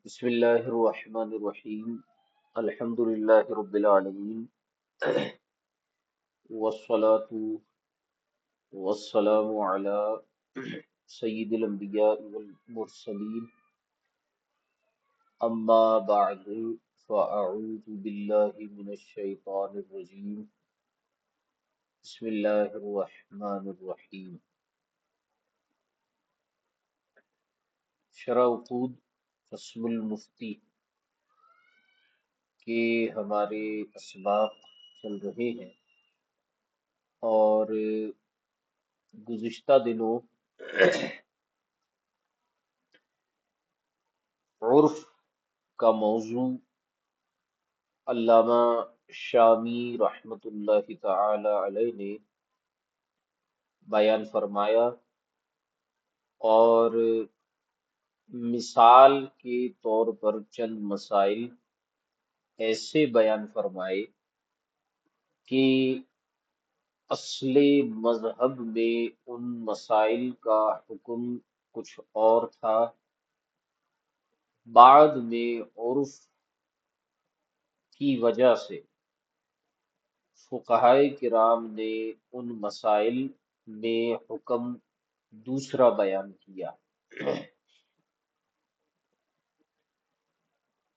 بسم اللہ الرحمن الرحیم الحمد للہ رب العالمین والصلاة والسلام علی سید الانبیاء والمرسلین اما بعد فاعوذ باللہ من الشیطان الرجیم بسم اللہ الرحمن الرحیم شرح عقود فصل المفتی کے ہمارے اسباق چل رہے ہیں اور گزشتہ دنوں عرف کا موضوع علامہ شامی رحمۃ اللہ تعالی علیہ نے بیان فرمایا اور مثال کے طور پر چند مسائل ایسے بیان فرمائے کہ اصل مذہب میں ان مسائل کا حکم کچھ اور تھا، بعد میں عرف کی وجہ سے فقہائے کرام نے ان مسائل میں حکم دوسرا بیان کیا۔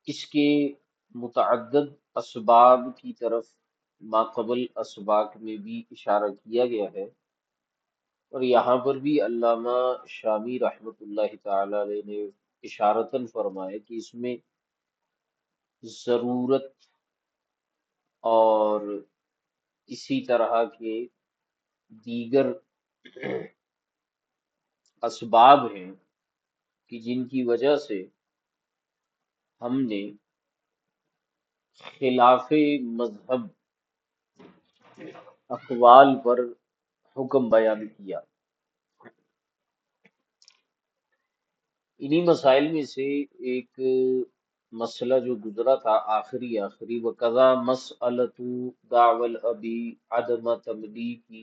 اس کے متعدد اسباب کی طرف ماقبل اسباق میں بھی اشارہ کیا گیا ہے، اور یہاں پر بھی علامہ شامی رحمۃ اللہ تعالی علیہ نے اشارتاً فرمایا کہ اس میں ضرورت اور اسی طرح کے دیگر اسباب ہیں کہ جن کی وجہ سے ہم نے خلاف مذہب اقوال پر حکم بیان کیا۔ انہی مسائل میں سے ایک مسئلہ جو گزرا تھا آخری وَقَضَى مَسْأَلَةُ دَعْوَى الْأَبِ عَدَمَ تملیکه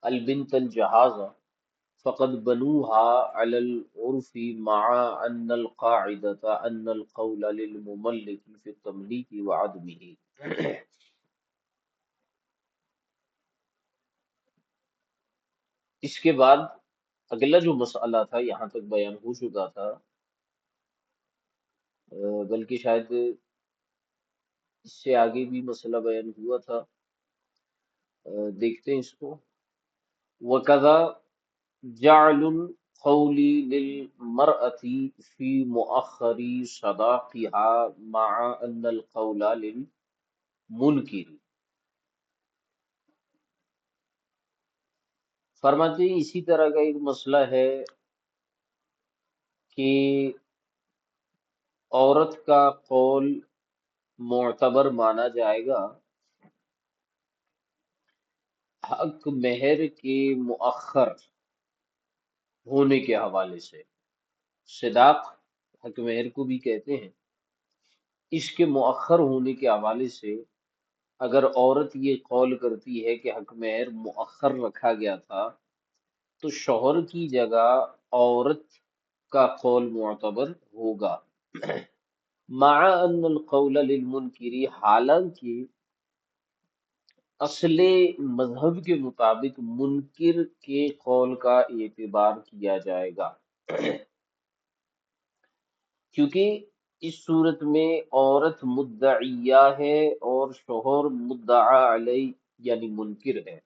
الجهاز فقد بنوها على العرف مع أن القاعدة أن القول للمملك في التمليك وعدمه۔ اس کے بعد اگلا جو مسئلہ تھا یہاں تک بیان ہو چکا تھا، بلکہ شاید اس سے آگے بھی مسئلہ بیان ہوا تھا، دیکھتے ہیں اس کو۔ وَكَذَا جَعْلُ الْقَوْلِ لِلْمَرْأَةِ فِي مُؤَخَّرِ صَدَاقِهَا مَعَ أَنَّ الْقَوْلَ لِلْمُنْكِرِ۔ فرماتے ہیں اسی طرح کا ایک مسئلہ ہے کہ عورت کا قول معتبر مانا جائے گا حق مہر کے مؤخر ہونے کے حوالے سے۔ صداق حق مہر کو بھی کہتے ہیں، اس کے مؤخر ہونے کے حوالے سے اگر عورت یہ قول کرتی ہے کہ حق مہر مؤخر رکھا گیا تھا تو شوہر کی جگہ عورت کا قول معتبر ہوگا، مع ان القول للمنکری، حالانکہ اصل مذہب کے مطابق منکر کے قول کا اعتبار کیا جائے گا، کیونکہ اس صورت میں عورت مدعیہ ہے اور شوہر مدعا علیہ یعنی منکر ہے۔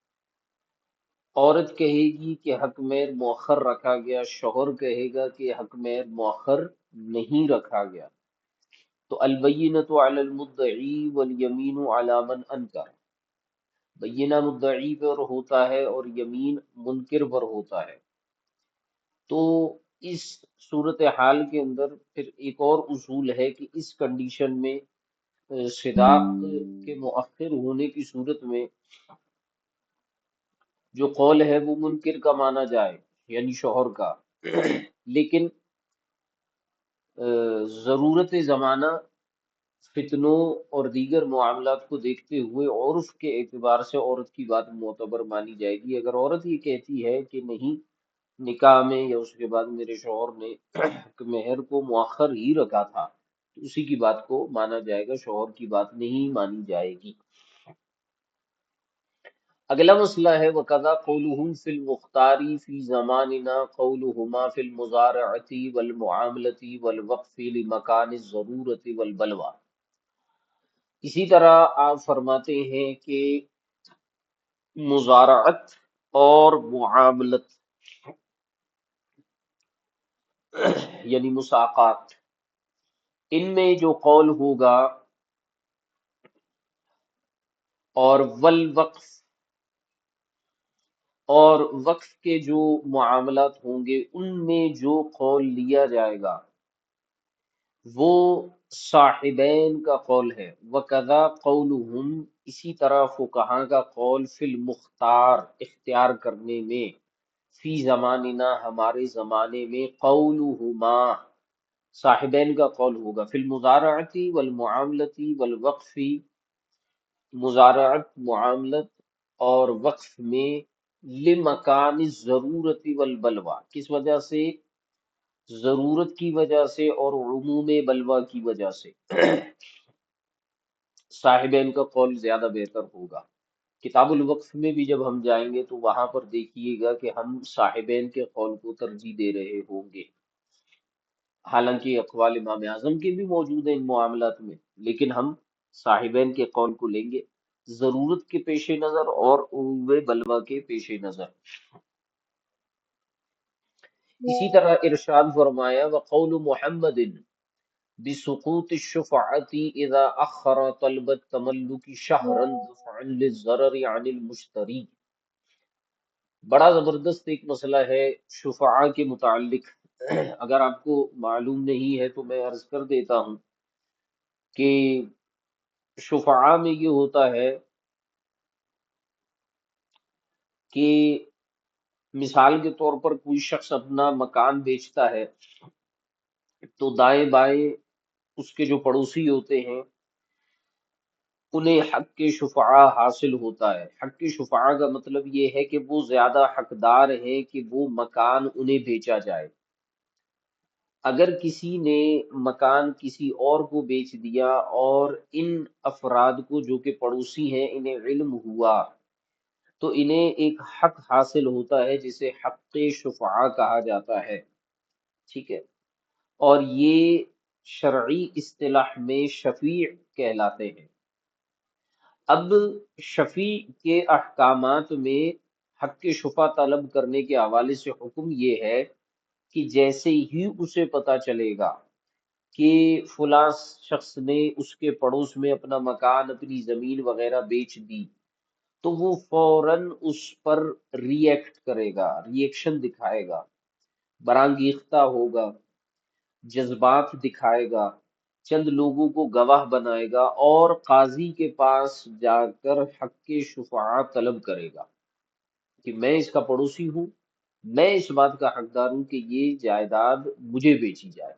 عورت کہے گی کہ حق مہر مؤخر رکھا گیا، شوہر کہے گا کہ حق مہر مؤخر نہیں رکھا گیا، تو البینۃ علی المدعی والیمین علی من انکر، بینہ مدعی پر ہوتا ہے اور یمین منکر پر ہوتا ہے۔ تو اس صورتحال کے اندر پھر ایک اور اصول ہے کہ اس کنڈیشن میں صداق کے مؤخر ہونے کی صورت میں جو قول ہے وہ منکر کا مانا جائے یعنی شوہر کا، لیکن ضرورت زمانہ فتنوں اور دیگر معاملات کو دیکھتے ہوئے عرف کے اعتبار سے عورت کی بات معتبر مانی جائے گی۔ اگر عورت یہ کہتی ہے کہ نہیں، نکاح میں یا اس کے بعد میرے شوہر نے مہر کو مؤخر ہی رکھا تھا، تو اسی کی بات کو مانا جائے گا، شوہر کی بات نہیں مانی جائے گی۔ اگلا مسئلہ ہے وَقَضَا قَوْلُهُمْ فِي الْمُخْتَارِ فِي زَمَانِنَا قَوْلُهُمَا فِي الْمُزَارَعَةِ وَالْمُعَامَلَةِ وَالْوَقْفِ لِمَكَانِ الضَّرُورَةِ وَالْبَلْوَىٰ۔ اسی طرح آپ فرماتے ہیں کہ مزارعت اور معاملت یعنی مساقات، ان میں جو قول ہوگا، اور والوقف، اور وقف کے جو معاملات ہوں گے ان میں جو قول لیا جائے گا وہ صاحبین کا قول ہے۔ وَقَضَا قَوْلُهُمْ، اسی طرح فقہاء کا قول، فی المختار، اختیار کرنے میں، فی زماننا، ہمارے زمانے میں، قولہما، صاحبین کا قول ہوگا، فی المزارعتی والمعاملتی والوقفی، مزارعت، معاملت اور وقف میں، لمکان الضرورت والبلوى، کس وجہ سے؟ ضرورت کی وجہ سے اور عموم بلوہ کی وجہ سے۔ صاحبین کا قول زیادہ بہتر ہوگا۔ کتاب الوقف میں بھی جب ہم جائیں گے تو وہاں پر دیکھیے گا کہ ہم صاحبین کے قول کو ترجیح دے رہے ہوں گے، حالانکہ اقوال امام اعظم کے بھی موجود ہیں ان معاملات میں، لیکن ہم صاحبین کے قول کو لیں گے، ضرورت کے پیش نظر اور عموم بلوہ کے پیش نظر۔ اسی طرح ارشاد فرمایا وقول محمد بسقوط الشفعة اذا اخر طلب التملک شهرا دفعا للضرر عن المشتری۔ بڑا زبردست ایک مسئلہ ہے شفعاء کے متعلق، اگر آپ کو معلوم نہیں ہے تو میں عرض کر دیتا ہوں کہ شفعاء میں یہ ہوتا ہے کہ مثال کے طور پر کوئی شخص اپنا مکان بیچتا ہے تو دائیں بائیں اس کے جو پڑوسی ہوتے ہیں انہیں حق کے شفعاء حاصل ہوتا ہے۔ حق کے شفعاء کا مطلب یہ ہے کہ وہ زیادہ حقدار ہیں کہ وہ مکان انہیں بیچا جائے۔ اگر کسی نے مکان کسی اور کو بیچ دیا اور ان افراد کو جو کہ پڑوسی ہیں انہیں علم ہوا تو انہیں ایک حق حاصل ہوتا ہے جسے حق شفعاء کہا جاتا ہے، ٹھیک ہے، اور یہ شرعی اصطلاح میں شفیع کہلاتے ہیں۔ اب شفیع کے احکامات میں حق کے شفع طلب کرنے کے حوالے سے حکم یہ ہے کہ جیسے ہی اسے پتہ چلے گا کہ فلاں شخص نے اس کے پڑوس میں اپنا مکان، اپنی زمین وغیرہ بیچ دی، تو وہ فوراً اس پر ری ایکٹ کرے گا، ری ایکشن دکھائے گا، برانگیختہ ہوگا، جذبات دکھائے گا، چند لوگوں کو گواہ بنائے گا اور قاضی کے پاس جا کر حق کے شفعاء طلب کرے گا کہ میں اس کا پڑوسی ہوں، میں اس بات کا حقدار ہوں کہ یہ جائیداد مجھے بیچی جائے،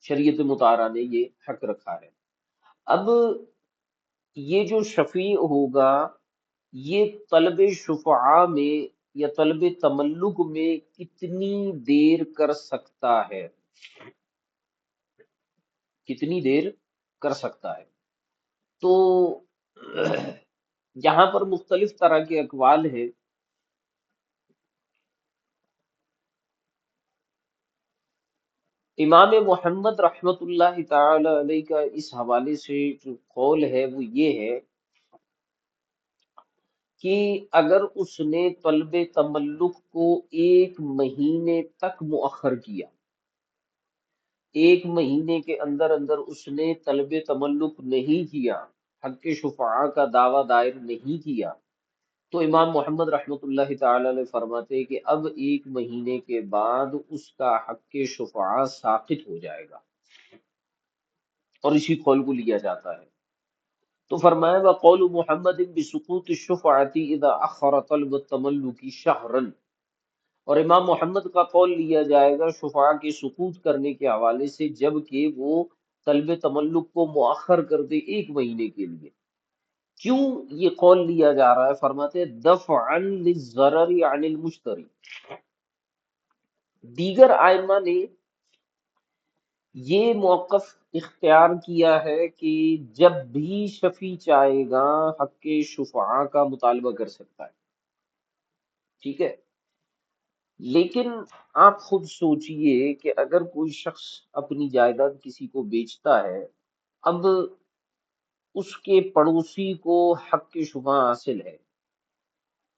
شریعت مطہرہ نے یہ حق رکھا ہے۔ اب یہ جو شفیع ہوگا یہ طلب شفعاء میں یا طلب تملک میں کتنی دیر کر سکتا ہے، کتنی دیر کر سکتا ہے؟ تو یہاں پر مختلف طرح کے اقوال ہیں۔ امام محمد رحمت اللہ تعالی علیہ کا اس حوالے سے جو قول ہے وہ یہ ہے کہ اگر اس نے طلب تملک کو 1 مہینے تک مؤخر کیا، 1 مہینے کے اندر اندر اس نے طلب تملک نہیں کیا، حق شفعاء کا دعویٰ دائر نہیں کیا، تو امام محمد رحمۃ اللہ تعالی علیہ فرماتے ہیں کہ اب 1 مہینے کے بعد اس کا حق شفعاء ساقط ہو جائے گا، اور اسی قول کو لیا جاتا ہے۔ تو فرمایا وقول محمد بسقوط الشفعة اذا اخر طلب التملک شهرا، اور امام محمد کا قول لیا جائے گا شفعاء کے سقوط کرنے کے حوالے سے جب کہ وہ طلب تملک کو مؤخر کر دے 1 مہینے کے لیے. کیوں یہ قول لیا جا رہا ہے؟ فرماتے ہیں دفعا للضرر عن المشتری. دیگر ائمہ نے یہ موقف اختیار کیا ہے کہ جب بھی شفیع چاہے گا حق شفعاء کا مطالبہ کر سکتا ہے. ٹھیک ہے، لیکن آپ خود سوچئے کہ اگر کوئی شخص اپنی جائیداد کسی کو بیچتا ہے، اب اس کے پڑوسی کو حق شفعاء حاصل ہے،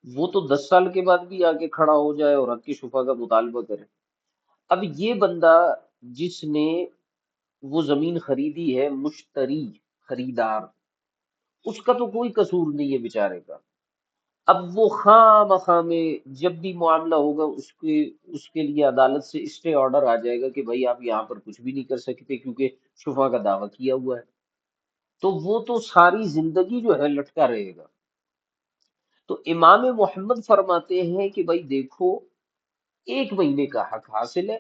وہ تو 10 سال کے بعد بھی آگے کھڑا ہو جائے اور حق شفعاء کا مطالبہ کرے. اب یہ بندہ جس نے وہ زمین خریدی ہے، مشتری، خریدار، اس کا تو کوئی قصور نہیں ہے بیچارے کا. اب وہ خواہ مخواہ میں جب بھی معاملہ ہوگا اس کے لیے عدالت سے اسٹے آرڈر آ جائے گا کہ بھائی آپ یہاں پر کچھ بھی نہیں کر سکتے کیونکہ شفا کا دعویٰ کیا ہوا ہے. تو وہ تو ساری زندگی جو ہے لٹکا رہے گا. تو امام محمد فرماتے ہیں کہ بھائی دیکھو، 1 مہینے کا حق حاصل ہے،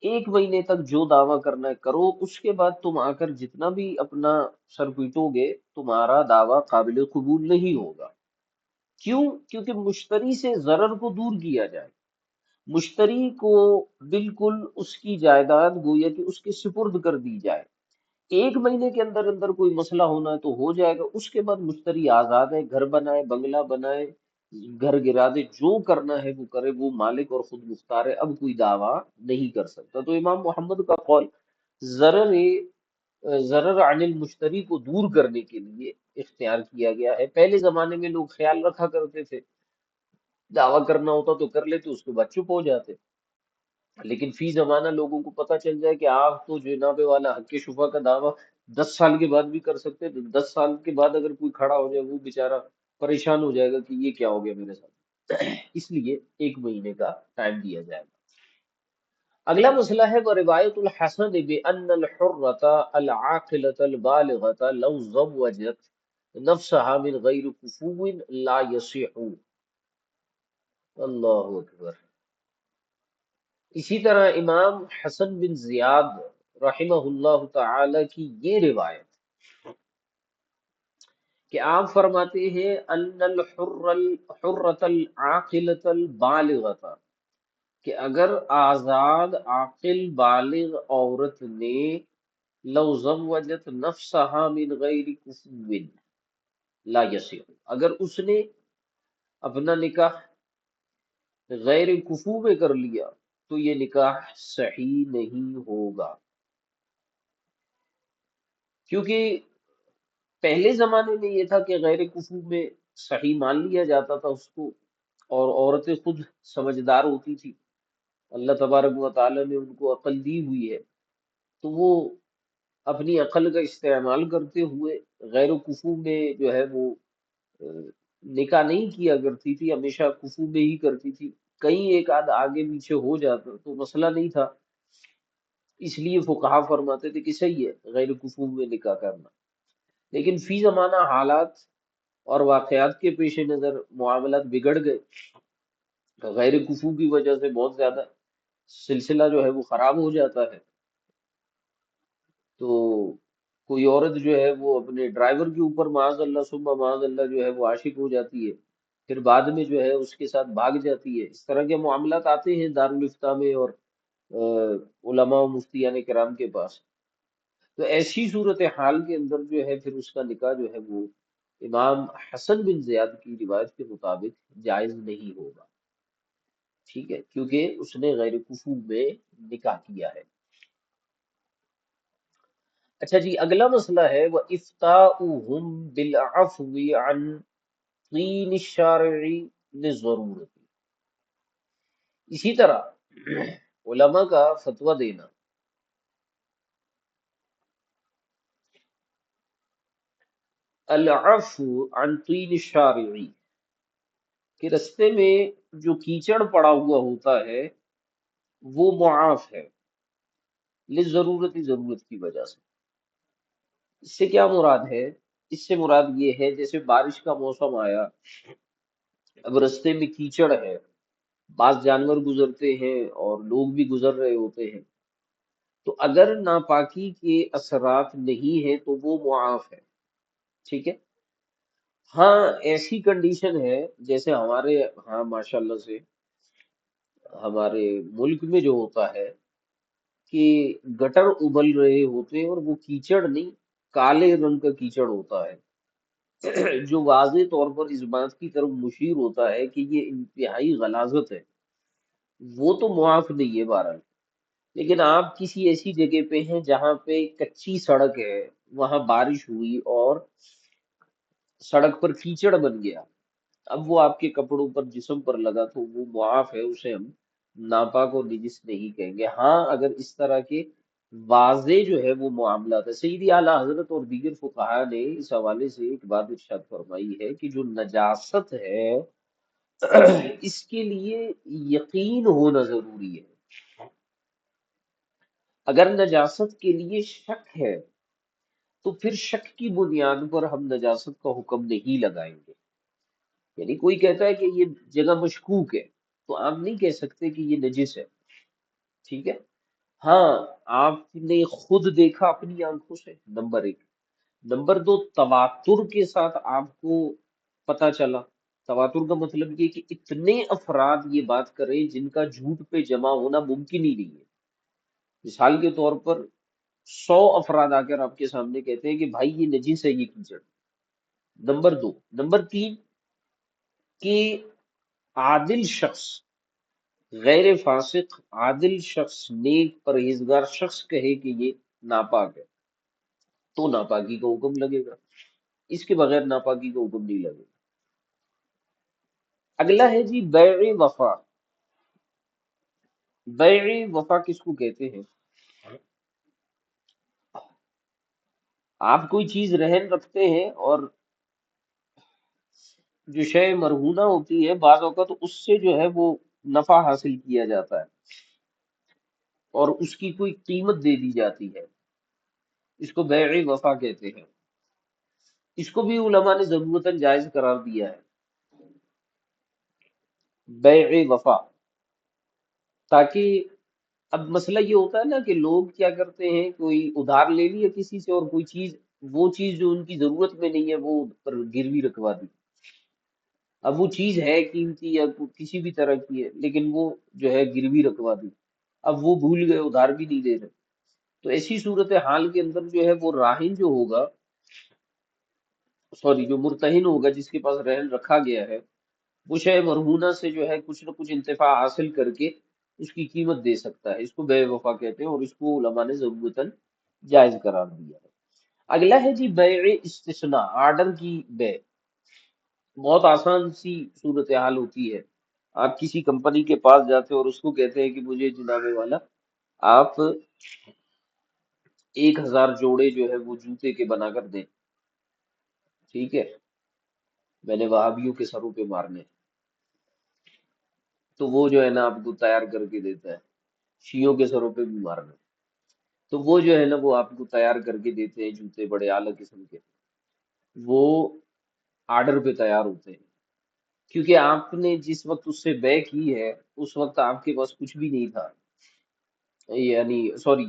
1 مہینے تک جو دعویٰ کرنا ہے کرو، اس کے بعد تم آ کر جتنا بھی اپنا سر پیٹو گے تمہارا دعویٰ قابل قبول نہیں ہوگا. کیوں؟ کیونکہ مشتری سے ضرر کو دور کیا جائے، مشتری کو بالکل اس کی جائیداد گویا کہ اس کے سپرد کر دی جائے. 1 مہینے کے اندر اندر کوئی مسئلہ ہونا ہے تو ہو جائے گا، اس کے بعد مشتری آزاد ہے، گھر بنائے، بنگلہ بنائے، گھر گرا دے، جو کرنا ہے وہ کرے، وہ مالک اور خود مختار ہے، اب کوئی دعویٰ نہیں کر سکتا. تو امام محمد کا قول ضرر ضرر عن المشتری کو دور کرنے کے لیے اختیار کیا گیا ہے. پہلے زمانے میں لوگ خیال رکھا کرتے تھے، دعویٰ کرنا ہوتا تو کر لیتے، اس کے بعد چپ ہو جاتے. لیکن فی زمانہ لوگوں کو پتہ چل جائے کہ آپ تو جناب والا حق شفا کا دعویٰ 10 سال کے بعد بھی کر سکتے ہیں، تو 10 سال کے بعد اگر کوئی کھڑا ہو جائے وہ بیچارہ پریشان ہو جائے گا کہ یہ کیا ہو گیا میرے ساتھ. اس لیے 1 مہینے کا ٹائم دیا جائے گا. اگلا مسئلہ ہے وہ روایت الحسن بأن الحرة العاقلة البالغة لو زوجت نفسها من غیر کفو لا یصح. اللہ اکبر. اسی طرح امام حسن بن زیاد رحمہ اللہ تعالی کی یہ روایت کہ آپ فرماتے ہیں ان الحرة العاقلة البالغة، کہ اگر آزاد عاقل بالغ عورت نے لو زوجت نفسها من غیر کفو لا یصح، اگر اس نے اپنا نکاح غیر کفو میں کر لیا تو یہ نکاح صحیح نہیں ہوگا. کیونکہ پہلے زمانے میں یہ تھا کہ غیر کفو میں صحیح مان لیا جاتا تھا اس کو، اور عورتیں خود سمجھدار ہوتی تھی، اللہ تبارک و تعالیٰ نے ان کو عقل دی ہوئی ہے، تو وہ اپنی عقل کا استعمال کرتے ہوئے غیر کفو میں جو ہے وہ نکاح نہیں کیا کرتی تھی، ہمیشہ کفو میں ہی کرتی تھی. کہیں ایک آدھ آگے پیچھے ہو جاتا تو مسئلہ نہیں تھا، اس لیے فقہا فرماتے تھے کہ صحیح ہے غیر کفو میں نکاح کرنا. لیکن فی زمانہ حالات اور واقعات کے پیش نظر معاملات بگڑ گئے، غیر کفو کی وجہ سے بہت زیادہ سلسلہ جو ہے وہ خراب ہو جاتا ہے. تو کوئی عورت جو ہے وہ اپنے ڈرائیور کے اوپر معاذ اللہ ثم معاذ اللہ جو ہے وہ عاشق ہو جاتی ہے، پھر بعد میں جو ہے اس کے ساتھ بھاگ جاتی ہے. اس طرح کے معاملات آتے ہیں دارالفتہ میں اور علماء و مفتیان کرام کے پاس. تو ایسی صورت حال کے اندر جو ہے پھر اس کا نکاح جو ہے وہ امام حسن بن زیاد کی روایت کے مطابق جائز نہیں ہوگا. ٹھیک ہے، کیونکہ اس نے غیر کفو میں نکاح کیا ہے. اچھا جی، اگلا مسئلہ ہے وہ افتاؤہم بالعفو عن طین الشارع للضرورت. اسی طرح علماء کا فتویٰ دینا العفو عن طین الشارع، کہ رستے میں جو کیچڑ پڑا ہوا ہوتا ہے وہ معاف ہے، لضرورت، ضرورت کی وجہ سے. اس سے کیا مراد ہے؟ اس سے مراد یہ ہے جیسے بارش کا موسم آیا، اب رستے میں کیچڑ ہے، بعض جانور گزرتے ہیں اور لوگ بھی گزر رہے ہوتے ہیں، تو اگر ناپاکی کے اثرات نہیں ہیں تو وہ معاف ہے، ٹھیک ہے۔ ہاں ایسی کنڈیشن ہے جیسے ہمارے ہاں ماشاءاللہ سے ہمارے ملک میں جو ہوتا ہے کہ گٹر ابل رہے ہوتے ہیں اور وہ کیچڑ نہیں، کالے رنگ کا کیچڑ ہوتا ہے جو واضح طور پر اس بات کی طرف مشیر ہوتا ہے کہ یہ انتہائی غلاظت ہے، وہ تو معاف نہیں ہے بہرحال۔ لیکن آپ کسی ایسی جگہ پہ ہیں جہاں پہ کچی سڑک ہے، وہاں بارش ہوئی اور سڑک پر کیچڑ بن گیا، اب وہ آپ کے کپڑوں پر جسم پر لگا تو وہ معاف ہے، اسے ہم ناپاک اور نجس نہیں کہیں گے۔ ہاں اگر اس طرح کے واضح جو ہے وہ معاملات ہے، سیدی اعلیٰ حضرت اور دیگر فقہا نے اس حوالے سے ایک بات ارشاد فرمائی ہے کہ جو نجاست ہے اس کے لیے یقین ہونا ضروری ہے۔ اگر نجاست کے لیے شک ہے تو پھر شک کی بنیاد پر ہم نجاست کا حکم نہیں لگائیں گے۔ یعنی کوئی کہتا ہے کہ یہ جگہ مشکوک ہے تو آپ نہیں کہہ سکتے کہ یہ نجس ہے، ٹھیک ہے۔ ہاں آپ نے خود دیکھا اپنی آنکھوں سے، نمبر ایک۔ نمبر دو، تواتر کے ساتھ آپ کو پتا چلا۔ تواتر کا مطلب یہ کہ اتنے افراد یہ بات کریں جن کا جھوٹ پہ جمع ہونا ممکن ہی نہیں ہے۔ مثال کے طور پر 100 افراد آ کر آپ کے سامنے کہتے ہیں کہ بھائی یہ نجس ہے یہ کیچڑ۔ نمبر دو، نمبر تین کہ عادل شخص، غیر فاسق عادل شخص، نیک پرہیزگار شخص کہے کہ یہ ناپاک ہے تو ناپاکی کا حکم لگے گا، اس کے بغیر ناپاکی کا حکم نہیں لگے گا۔ اگلا ہے جی بیع وفا۔ بیع وفا کس کو کہتے ہیں؟ آپ کوئی چیز رہن رکھتے ہیں اور جو شے مرہونہ ہوتی ہے بعض اوقات اس سے جو ہے وہ نفع حاصل کیا جاتا ہے اور اس کی کوئی قیمت دے دی جاتی ہے، اس کو بیع وفا کہتے ہیں۔ اس کو بھی علماء نے ضرورتاً جائز قرار دیا ہے، بیع وفا، تاکہ اب مسئلہ یہ ہوتا ہے نا کہ لوگ کیا کرتے ہیں، کوئی ادھار لے لیا کسی سے اور کوئی چیز، وہ چیز جو ان کی ضرورت میں نہیں ہے وہ پر گروی رکھوا دی۔ اب وہ چیز ہے قیمتی یا کسی بھی طرح کی ہے لیکن وہ جو ہے گروی رکھوا دی، اب وہ بھول گئے ادھار بھی نہیں دے رہے، تو ایسی صورت حال کے اندر جو ہے وہ راہن جو ہوگا، سوری جو مرتہن ہوگا جس کے پاس رہن رکھا گیا ہے، وہ شے مرہونہ سے جو ہے کچھ نہ کچھ انتفاع حاصل کر کے اس کی قیمت دے سکتا ہے، اس کو بے وفا کہتے ہیں اور اس کو علماء نے ضرورتاً جائز قرار دیا ہے۔ اگلا ہے جی بیع استثناء، آرڈر کی بے۔ بہت آسان سی صورتحال ہوتی ہے، آپ کسی کمپنی کے پاس جاتے ہیں اور اس کو کہتے ہیں کہ مجھے جناب والا آپ 1000 جوڑے جو ہے وہ جوتے کے بنا کر دیں، ٹھیک ہے، میں نے وہابیوں کے سروں پہ مارنے، تو وہ جو ہے نا آپ کو تیار کر کے دیتا ہے، شیعوں کے سروں پہ بھی مارنا، تو وہ جو ہے نا وہ آپ کو تیار کر کے دیتے ہیں جوتے بڑے اعلیٰ قسم کے، وہ آرڈر پہ تیار ہوتے ہیں، کیونکہ آپ نے جس وقت اس سے بے کی ہے اس وقت آپ کے پاس کچھ بھی نہیں تھا، یعنی سوری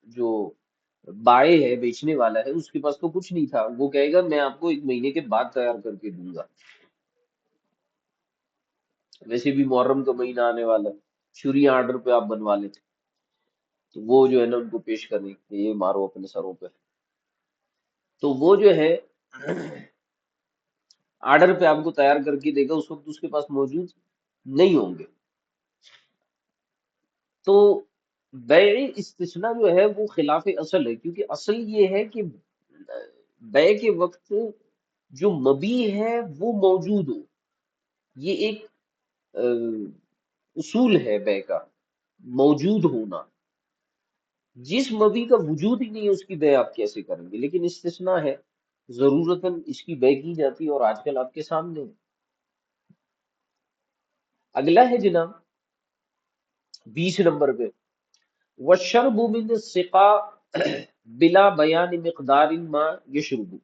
جو بائے ہے بیچنے والا ہے اس کے پاس تو کچھ نہیں تھا، وہ کہے گا میں آپ کو 1 مہینے کے بعد تیار کر کے دوں گا، ویسے بھی محرم کا مہینہ آنے والا ہے، چوری آرڈر پہ آپ بنوا لیں، تو وہ جو ہے نا ان کو پیش کریں کہ یہ مارو اپنے سروں پہ، تو وہ جو ہے آرڈر پہ آپ کو تیار کر کے دے گا، اس وقت اس کے پاس موجود نہیں ہوں گے۔ تو بیع استثناء جو ہے وہ خلاف اصل ہے، کیونکہ اصل یہ ہے کہ بیع کے وقت جو مبیع ہے وہ موجود ہو، یہ ایک اصول ہے بیع کا، موجود ہونا۔ جس مبیع کا وجود ہی نہیں ہے اس کی بیع آپ کیسے کریں گے؟ لیکن استثناء ہے، ضرورتاً اس کی بیع کی جاتی ہے اور آج کل آپ کے سامنے ہے۔ اگلا ہے جناب 20 نمبر پہ، وَالشَّرْبُ مِنَ السِّقَاءِ بِلَا بَيَانِ مِقْدَارٍ مَا يَشْرُبُ۔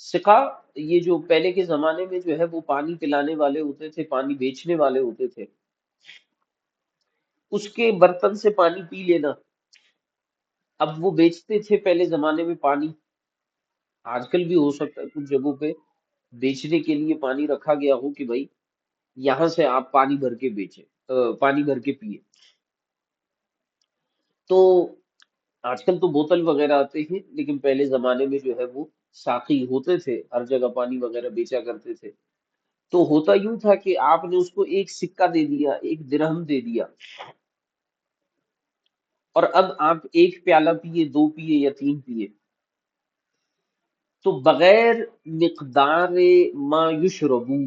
سقا، یہ جو پہلے کے زمانے میں جو ہے وہ پانی پلانے والے ہوتے تھے، پانی بیچنے والے ہوتے تھے، اس کے برتن سے پانی پی لینا. اب وہ بیچتے تھے پہلے زمانے میں پانی، آج کل بھی ہو سکتا ہے کچھ جگہوں پہ بیچنے کے لیے پانی رکھا گیا ہو کہ بھائی یہاں سے آپ پانی بھر کے بیچیں، پانی بھر کے پیے. تو آج کل تو بوتل وغیرہ آتے ہیں، لیکن پہلے زمانے میں جو ہے وہ ساقی ہوتے تھے، ہر جگہ پانی وغیرہ بیچا کرتے تھے. تو ہوتا یوں تھا کہ آپ نے اس کو ایک سکہ دے دیا، ایک درہم دے دیا، اور اب آپ ایک پیالہ پیے، دو پیے یا تین پیے، تو بغیر مقدار ما یشربو،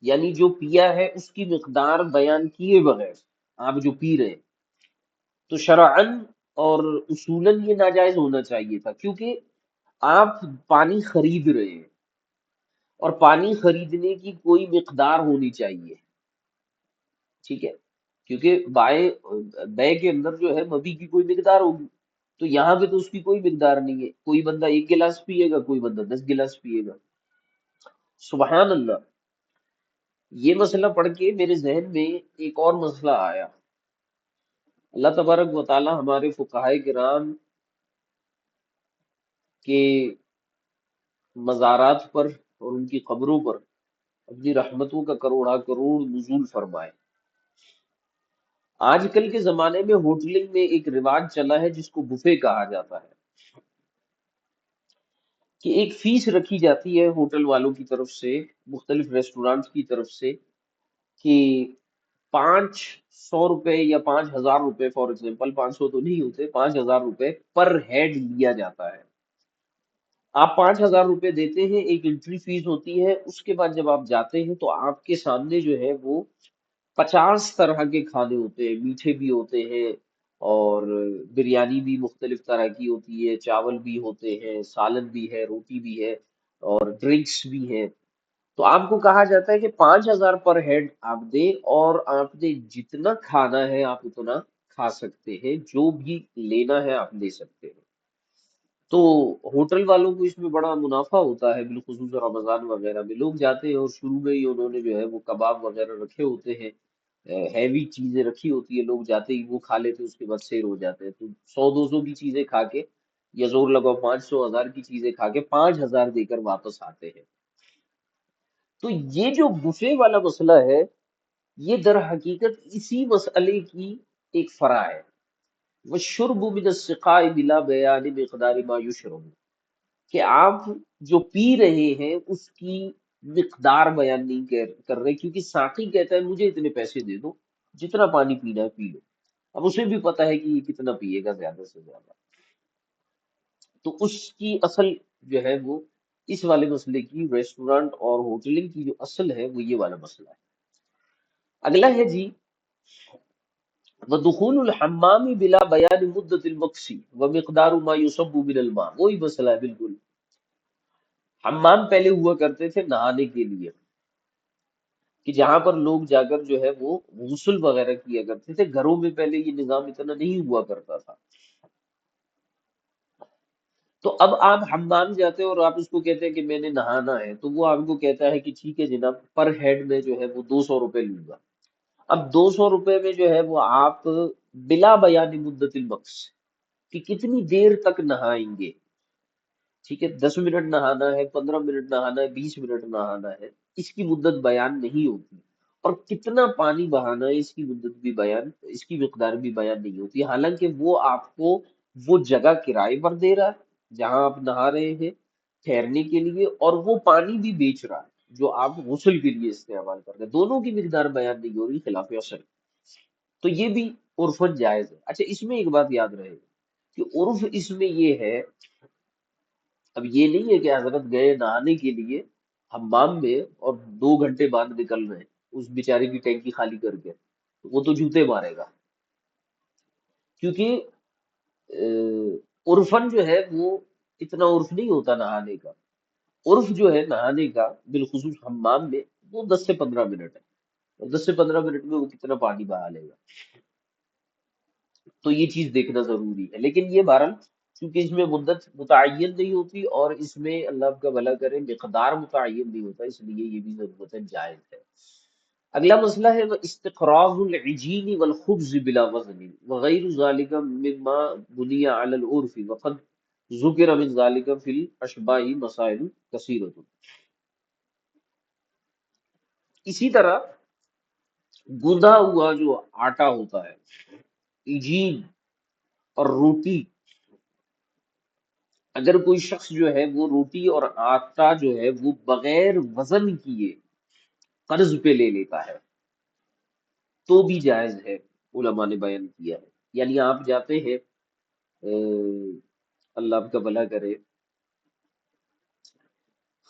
یعنی جو پیا ہے اس کی مقدار بیان کیے بغیر آپ جو پی رہے ہیں، تو شرعن اور اصولاً یہ ناجائز ہونا چاہیے تھا، کیونکہ آپ پانی خرید رہے ہیں، اور پانی خریدنے کی کوئی مقدار ہونی چاہیے. ٹھیک ہے، کیونکہ بے کے اندر جو ہے مبی کی کوئی مقدار ہوگی. تو یہاں پہ تو اس کی کوئی مقدار نہیں ہے، کوئی بندہ ایک گلاس پیے گا، کوئی بندہ 10 گلاس پیے گا. سبحان اللہ. یہ مسئلہ پڑھ کے میرے ذہن میں ایک اور مسئلہ آیا. اللہ تبارک و تعالی ہمارے فقہائے کرام کے مزارات پر اور ان کی قبروں پر اپنی رحمتوں کا کروڑا کروڑ نزول فرمائے. آج کل کے زمانے میں ہوٹلنگ میں ایک رواج چلا ہے جس کو بفے کہا جاتا ہے، کہ ایک فیس رکھی جاتی ہے ہوٹل والوں کی طرف سے، مختلف ریسٹورانٹ کی طرف سے، کہ 500 روپے یا 5000 روپے، فار ایگزامپل 500 تو نہیں ہوتے، 5000 روپے پر ہیڈ لیا جاتا ہے. آپ 5000 روپے دیتے ہیں، ایک انٹری فیس ہوتی ہے. اس کے بعد جب آپ جاتے ہیں تو آپ کے سامنے جو ہے وہ 50 طرح کے کھانے ہوتے ہیں، میٹھے بھی ہوتے ہیں، اور بریانی بھی مختلف طرح کی ہوتی ہے، چاول بھی ہوتے ہیں، سالن بھی ہے، روٹی بھی ہے، اور ڈرنکس بھی ہیں. تو آپ کو کہا جاتا ہے کہ 5000 پر ہیڈ آپ دیں، اور آپ نے جتنا کھانا ہے آپ اتنا کھا سکتے ہیں، جو بھی لینا ہے آپ لے سکتے ہیں. تو ہوٹل والوں کو اس میں بڑا منافع ہوتا ہے، بالخصوص رمضان وغیرہ میں لوگ جاتے ہیں اور شروع میں ہی انہوں نے جو ہے وہ کباب وغیرہ رکھے ہوتے ہیں، ہیوی چیزیں رکھی ہوتی ہے، لوگ جاتے ہی وہ کھا لیتے ہیں، اس کے بعد سیر ہو جاتے ہیں. تو 100 200 کی چیزیں کھا کے، یا زور لگاؤ 500 1000 کی چیزیں کھا کے 5000 دے کر واپس آتے ہیں. تو یہ جو بفے والا مسئلہ ہے، یہ در حقیقت اسی مسئلے کی ایک فرع ہے. وَالشُّرْبُ مِنَ السِّقَاءِ بِلَا بَيَانِ مِقْدَارِ مَا يُشْرَبُ، کہ آپ جو پی رہے ہیں اس کی مقدار بیان نہیں کر رہے، کیونکہ ساقی کہتا ہے مجھے اتنے پیسے دے دو، جتنا پانی پینا ہے پی لو. اب اسے بھی پتا ہے کہ یہ کتنا پیے گا زیادہ سے زیادہ. تو اس کی اصل جو ہے وہ اس والے مسئلے کی، ریسٹورانٹ اور ہوٹلنگ کی جو اصل ہے وہ یہ والا مسئلہ ہے. اگلا ہے جی، وَدُخُولُ الْحَمَّامِ بِلَا بَيَانِ مُدَّةِ الْمَكْسِ وَمِقْدَارُ مَا يُصَبُّ مِنَ الْمَاءِ، وہی مسئلہ ہے بالکل. حمام پہلے ہوا کرتے تھے نہانے کے لیے، کہ جہاں پر لوگ جا کر جو ہے وہ غسل وغیرہ کیا کرتے تھے. گھروں میں پہلے یہ نظام اتنا نہیں ہوا کرتا تھا. تو اب آپ حمام جاتے ہیں اور آپ اس کو کہتے ہیں کہ میں نے نہانا ہے، تو وہ آپ کو کہتا ہے کہ ٹھیک ہے جناب، پر ہیڈ میں جو ہے وہ 200 روپے لوں گا. اب 200 روپے میں جو ہے وہ آپ بلا بیان مدت المکس، کہ کتنی دیر تک نہائیں گے. ٹھیک ہے، 10 منٹ نہانا ہے، 15 منٹ نہانا ہے، 20 منٹ نہانا ہے، اس کی مدت بیان نہیں ہوتی. اور کتنا پانی بہانا ہے اس کی مدت بھی بیان، اس کی مقدار بھی بیان نہیں ہوتی. حالانکہ وہ آپ کو وہ جگہ کرائے پر دے رہا ہے جہاں آپ نہا رہے ہیں ٹھہرنے کے لیے، اور وہ پانی بھی بیچ رہا ہے جو آپ غسل کے لیے استعمال کر رہے ہیں. دونوں کی مقدار بیان نہیں ہو رہی، خلاف اصل. تو یہ بھی عرفن جائز ہے. اچھا، اس میں ایک بات یاد رہے کہ عرف اس میں یہ ہے، اب یہ نہیں ہے کہ حضرت گئے نہانے کے لیے حمام میں اور 2 گھنٹے بعد نکل رہے ہیں اس بیچارے کی ٹینکی خالی کر کے، وہ تو جوتے مارے گا. کیونکہ عرفن جو ہے وہ اتنا عرف نہیں ہوتا نہانے کا. عرف جو ہے نہانے کا بالخصوص حمام میں، وہ 10 سے 15 منٹ ہے، اور 10 سے 15 منٹ میں وہ کتنا پانی بہا لے گا. تو یہ چیز دیکھنا ضروری ہے. لیکن یہ بہرحال کیونکہ اس میں مدت متعین نہیں ہوتی اور اس میں اللہ آپ کا بھلا کرے مقدار متعین نہیں ہوتا، اس لیے یہ بھی ضرورت جائز ہے۔ اگلا مسئلہ ہے وہ استقراض العجین والخبز بلا وزن وغیر ذلك مما بنی علی العرف وقد ذکر من ذلك فی الاشباع مسائل کثیرۃ۔ اسی طرح گوندھا ہوا جو آٹا ہوتا ہے، عجین اور روٹی، اگر کوئی شخص جو ہے وہ روٹی اور آٹا جو ہے وہ بغیر وزن کیے قرض پہ لے لیتا ہے تو بھی جائز ہے، علماء نے بیان کیا ہے۔ یعنی آپ جاتے ہیں اللہ آپ کا بھلا کرے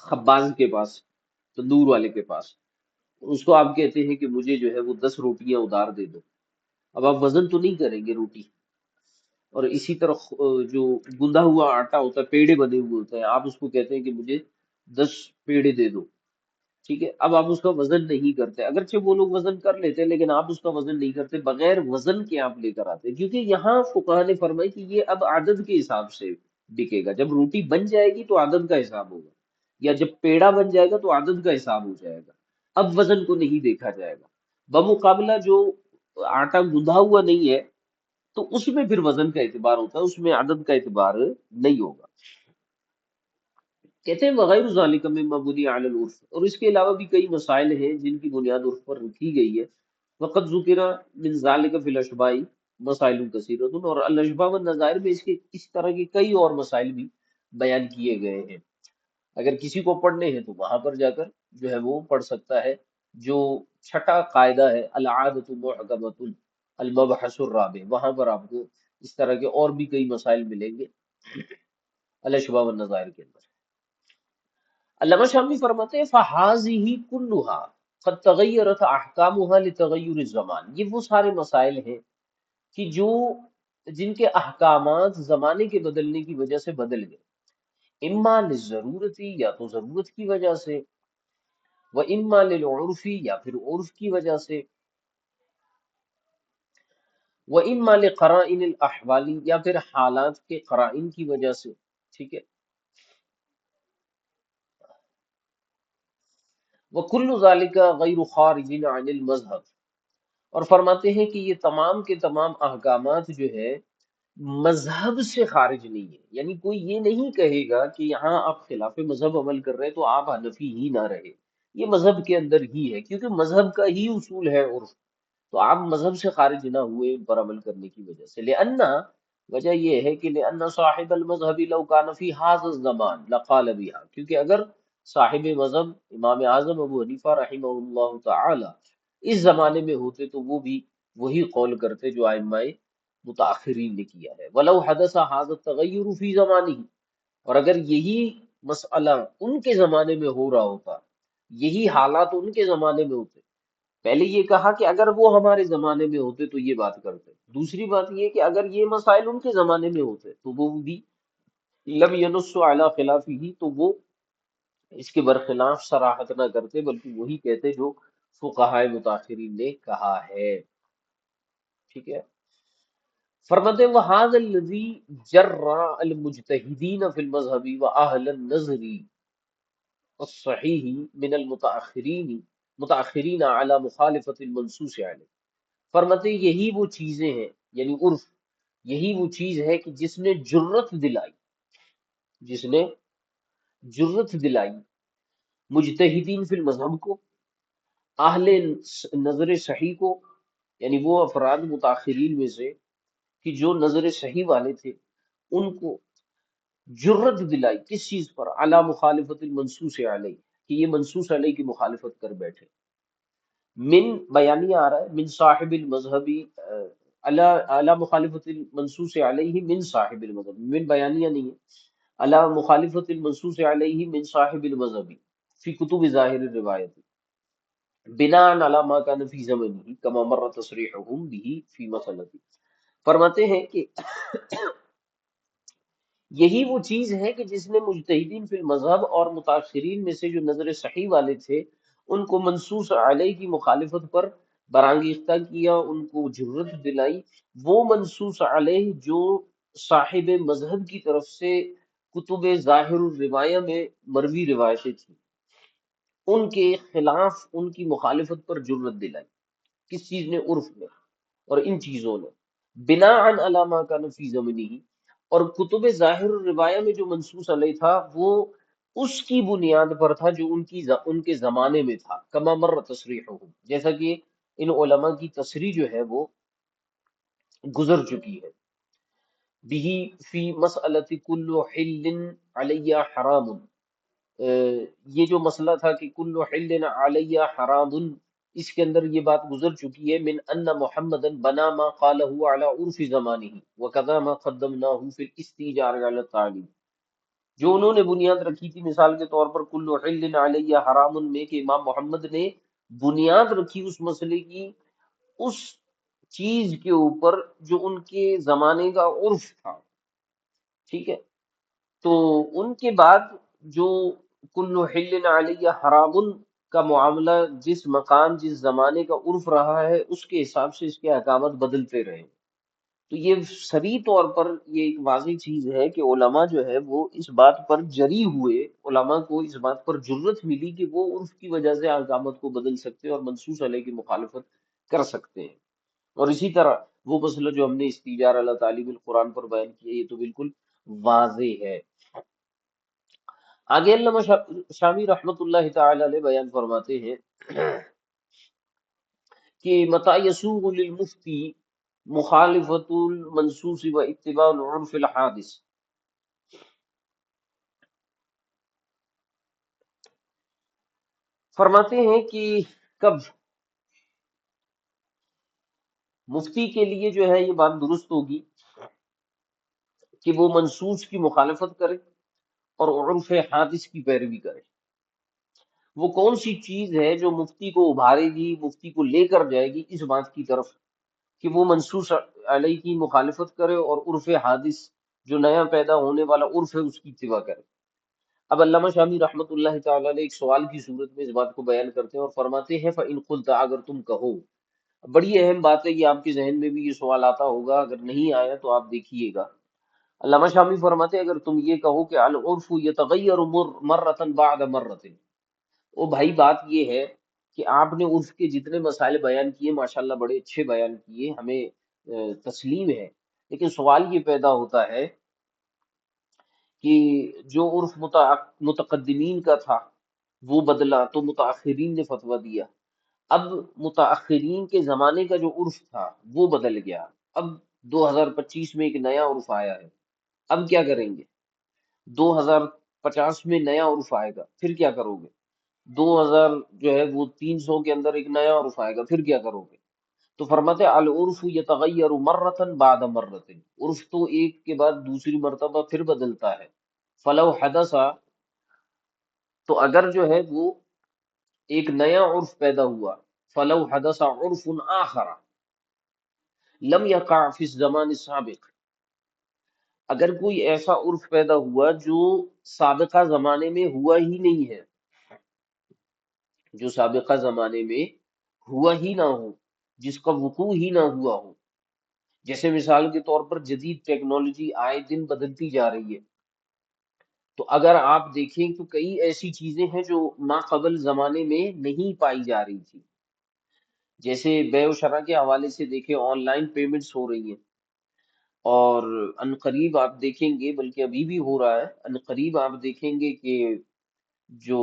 خباز کے پاس، تندور والے کے پاس، اس کو آپ کہتے ہیں کہ مجھے جو ہے وہ 10 روٹیاں ادھار دے دو۔ اب آپ وزن تو نہیں کریں گے روٹی، اور اسی طرح جو گندا ہوا آٹا ہوتا ہے، پیڑے بنے ہوئے ہوتے ہیں، آپ اس کو کہتے ہیں کہ مجھے 10 پیڑے دے دو، ٹھیک ہے۔ اب آپ اس کا وزن نہیں کرتے، اگرچہ وہ لوگ وزن کر لیتے ہیں لیکن آپ اس کا وزن نہیں کرتے، بغیر وزن کے آپ لے کر آتے ہیں، کیونکہ یہاں فقہا نے فرمائی کہ یہ اب عدد کے حساب سے بکے گا۔ جب روٹی بن جائے گی تو عدد کا حساب ہوگا، یا جب پیڑا بن جائے گا تو عدد کا حساب ہو جائے گا، اب وزن کو نہیں دیکھا جائے گا۔ بمقابلہ جو آٹا گندھا ہوا نہیں ہے تو اس میں پھر وزن کا اعتبار ہوتا ہے، اس میں عدد کا اعتبار نہیں ہوگا۔ کہتے ہیں وغیر ذالک مما بنی علی العرف، اور اس کے علاوہ بھی کئی مسائل ہیں جن کی بنیاد عرف پر رکھی گئی ہے۔ وقد ذکر من ذالک فی الاشباع مسائل کثیرۃ، اور الاشباع والنظائر میں اس کے اس طرح کے کئی اور مسائل بھی بیان کیے گئے ہیں۔ اگر کسی کو پڑھنے ہیں تو وہاں پر جا کر جو ہے وہ پڑھ سکتا ہے۔ جو چھٹا قاعدہ ہے العادۃ محکمۃ المبحث الرابع، وہاں پر آپ کو اس طرح کے اور بھی کئی مسائل ملیں گے الاشباع والنظائر کے اندر۔ علامہ شامی فرماتے ہیں فہذہ کلھا قد تغیرت احکامها لتغیر الزمان، یہ وہ سارے مسائل ہیں کہ جو جن کے احکامات زمانے کے بدلنے کی وجہ سے بدل گئے، اما للضرورتی، یا تو ضرورت کی وجہ سے، و اما للعرفی، یا پھر عرف کی وجہ سے، و اما لقرائن الاحوالی، یا پھر حالات کے قرائن کی وجہ سے، ٹھیک ہے۔ وکل ذلک غیر خارج عن المذہب، اور فرماتے ہیں کہ یہ تمام کے تمام احکامات جو ہے مذہب سے خارج نہیں ہے، یعنی کوئی یہ نہیں کہے گا کہ یہاں آپ خلاف مذہب عمل کر رہے ہیں تو آپ حنفی ہی نہ رہے، یہ مذہب کے اندر ہی ہے، کیونکہ مذہب کا ہی اصول ہے عرف، تو آپ مذہب سے خارج نہ ہوئے ان پر عمل کرنے کی وجہ سے۔ لأن، وجہ یہ ہے کہ لأن صاحب المذہب لو کان فی هذا الزمان لقال بها، کیونکہ اگر صاحب مذہب امام اعظم ابو حنیفہ رحمہ اللہ تعالی اس زمانے میں ہوتے تو وہ بھی وہی قول کرتے جو ائمہ متاخرین نے کیا ہے۔ ولو حدث هذا التغیر فی زمانہ، اور اگر یہی مسئلہ ان کے زمانے میں ہو رہا ہوتا، یہی حالات ان کے زمانے میں ہوتے، پہلے یہ کہا کہ اگر وہ ہمارے زمانے میں ہوتے تو یہ بات کرتے، دوسری بات یہ کہ اگر یہ مسائل ان کے زمانے میں ہوتے تو وہ بھی لم ینص علی خلافہ، تو وہ اس کے برخلاف صراحت نہ کرتے بلکہ وہی کہتے جو فقہائے متاخرین نے کہا ہے، ٹھیک ہے۔ فرماتے ہیں وَهَذَا الَّذِي جَرَّ الْمُجْتَهِدِينَ فِي الْمَذْهَبِ وَأَهْلَ النَّظْرِ الصحیح من المتاخرین علی مخالفت المنصوص علیہ، فرماتے ہیں یہی وہ چیزیں ہیں، یعنی عرف، یہی وہ چیز ہے کہ جس نے جرت دلائی، جس نے جرت دلائی مجتہدین فی المذہب کو، اہل نظر صحیح کو، یعنی وہ افراد متاخرین میں سے کہ جو نظر صحیح والے تھے، ان کو جرت دلائی کس چیز پر؟ علی مخالفت المنصوص علیہ، کہ یہ منصوص علیہ کی مخالفت کر بیٹھے۔ من بیانیہ آ رہا ہے من صاحب المذہبی علی علی مخالفت المنصوص علیہ من صاحب المذہب، من بیانیہ نہیں ہے، علی مخالفت المنصوص علیہ من صاحب المذہب فی کتب ظاہر الروایت بناء علی ما کان فی زمنہ کما مر تصریحهم به فی مسئلہ، فرماتے ہیں کہ یہی وہ چیز ہے کہ جس نے مجتہدین فی المذہب اور متاثرین میں سے جو نظر صحیح والے تھے ان کو منصوص علیہ کی مخالفت پر برانگیختہ کیا، ان کو جرت دلائی، وہ منصوص علیہ جو صاحب مذہب کی طرف سے کتب ظاہر الروایہ میں مروی روایتیں تھیں، ان کے خلاف ان کی مخالفت پر جرت دلائی، کس چیز نے؟ عرف نے اور ان چیزوں نے، بنا عن علامہ کا نفی زمنی ہی، اور کتب ظاہر الروایہ میں جو منصوص علیہ تھا وہ اس کی بنیاد پر تھا جو ان کے زمانے میں تھا، کما مر تصریحہ، جیسا کہ ان علماء کی تصریح جو ہے وہ گزر چکی ہے، بھی فی مسئلۃ کل حل علی حرام، یہ جو مسئلہ تھا کہ کل حل علی حرام، اس کے اندر یہ بات گزر چکی ہے، من ان محمدا بنا ما قالہ علی عرف زمانہ وکذا ما قدمناہ فی الاستیجار علی التعلیم، جو انہوں نے بنیاد رکھی تھی مثال کے طور پر کل حل علی حرام میں، کہ امام محمد نے بنیاد رکھی اس مسئلے کی اس چیز کے اوپر جو ان کے زمانے کا عرف تھا، ٹھیک ہے؟ تو ان کے بعد جو کل حل علیہ حرام کا معاملہ جس مقام جس زمانے کا عرف رہا ہے اس کے حساب سے اس کے احکامات بدلتے رہے، تو یہ صریح طور پر یہ ایک واضح چیز ہے کہ علماء جو ہے وہ اس بات پر جری ہوئے، علماء کو اس بات پر جرت ملی کہ وہ عرف کی وجہ سے احکامات کو بدل سکتے ہیں اور منصوص علیہ کی مخالفت کر سکتے ہیں۔ اور اسی طرح وہ مسئلہ جو ہم نے استیجار اللہ تعلیم القرآن پر بیان کیا، یہ تو بالکل واضح ہے۔ آگے علامہ شامی رحمۃ اللہ تعالی علیہ بیان فرماتے ہیں کہ متى يسوغ للمفتی مخالفت المنصوص و اتباع العرف الحادث، فرماتے ہیں کہ کب مفتی کے لیے جو ہے یہ بات درست ہوگی کہ وہ منصوص کی مخالفت کرے اور عرف حادث کی پیروی کرے۔ وہ کون سی چیز ہے جو مفتی کو ابھارے گی، مفتی کو لے کر جائے گی اس بات کی طرف کہ وہ منصوص علیہ کی مخالفت کرے اور عرف حادث جو نیا پیدا ہونے والا عرف ہے اس کی اتباع کرے۔ اب علامہ شامی رحمۃ اللہ تعالی علیہ ایک سوال کی صورت میں اس بات کو بیان کرتے ہیں اور فرماتے ہیں فَإِن قُلْتَ، اگر تم کہو، بڑی اہم بات ہے، یہ آپ کے ذہن میں بھی یہ سوال آتا ہوگا، اگر نہیں آیا تو آپ دیکھیے گا۔ علامہ شامی فرماتے ہیں اگر تم یہ کہو کہ العرف یتغیر مرۃ بعد مرۃ، او بھائی بات یہ ہے کہ آپ نے عرف کے جتنے مسائل بیان کیے ماشاءاللہ بڑے اچھے بیان کیے، ہمیں تسلیم ہے، لیکن سوال یہ پیدا ہوتا ہے کہ جو عرف متقدمین کا تھا وہ بدلا تو متاخرین نے فتویٰ دیا، اب متاخرین کے زمانے کا جو عرف تھا وہ بدل گیا، اب 2025 میں ایک نیا عرف آیا ہے، اب کیا کریں گے؟ 2050 میں نیا عرف آئے گا، پھر کیا کرو گے؟ 2000 جو ہے وہ 300 کے اندر ایک نیا عرف آئے گا، پھر کیا کرو گے؟ تو فرماتے ہیں العرف یتغیر مرۃ بعد مرۃ، عرف تو ایک کے بعد دوسری مرتبہ پھر بدلتا ہے، فلو حدث، تو اگر جو ہے وہ ایک نیا عرف پیدا ہوا، فلو حدث عرف آخر لم یقع فی الزمان السابق، اگر کوئی ایسا عرف پیدا ہوا جو سابقہ زمانے میں ہوا ہی نہیں ہے، جو سابقہ زمانے میں ہوا ہی نہ ہو، جس کا وقوع ہی نہ ہوا ہو، جیسے مثال کے طور پر جدید ٹیکنالوجی آئے دن بدلتی جا رہی ہے، تو اگر آپ دیکھیں تو کئی ایسی چیزیں ہیں جو ما قبل زمانے میں نہیں پائی جا رہی تھی، جیسے بے و شرح کے حوالے سے دیکھیں آن لائن پیمنٹس ہو رہی ہیں، اور ان قریب آپ دیکھیں گے، بلکہ ابھی بھی ہو رہا ہے، ان قریب آپ دیکھیں گے کہ جو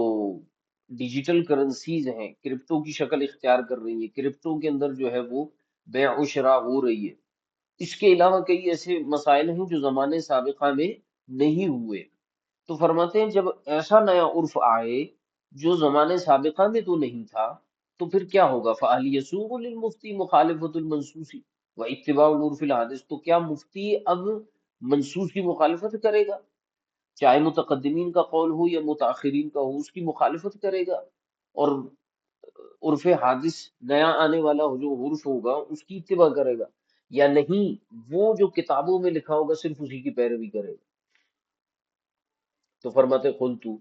ڈیجیٹل کرنسیز ہیں کرپٹو کی شکل اختیار کر رہی ہیں، کرپٹو کے اندر جو ہے وہ بیع و شراء ہو رہی ہے۔ اس کے علاوہ کئی ایسے مسائل ہیں جو زمانے سابقہ میں نہیں ہوئے، تو فرماتے ہیں جب ایسا نیا عرف آئے جو زمانے سابقہ میں تو نہیں تھا، تو پھر کیا ہوگا؟ فَهَلْ يَسُوغُ لِلْمُفْتِي مُخَالِفَةُ الْمَنْصُوصِ وَاتِّبَاعُ الْعُرْفِ الْحَادِثِ، تو کیا مفتی اب منصوص کی مخالفت کرے گا، چاہے متقدمین کا قول ہو یا متاخرین کا ہو، اس کی مخالفت کرے گا اور عرف حادث نیا آنے والا جو عرف ہوگا اس کی اتباع کرے گا، یا نہیں وہ جو کتابوں میں لکھا ہوگا صرف اسی کی پیروی کرے گا؟ تو فرماتے قلتو،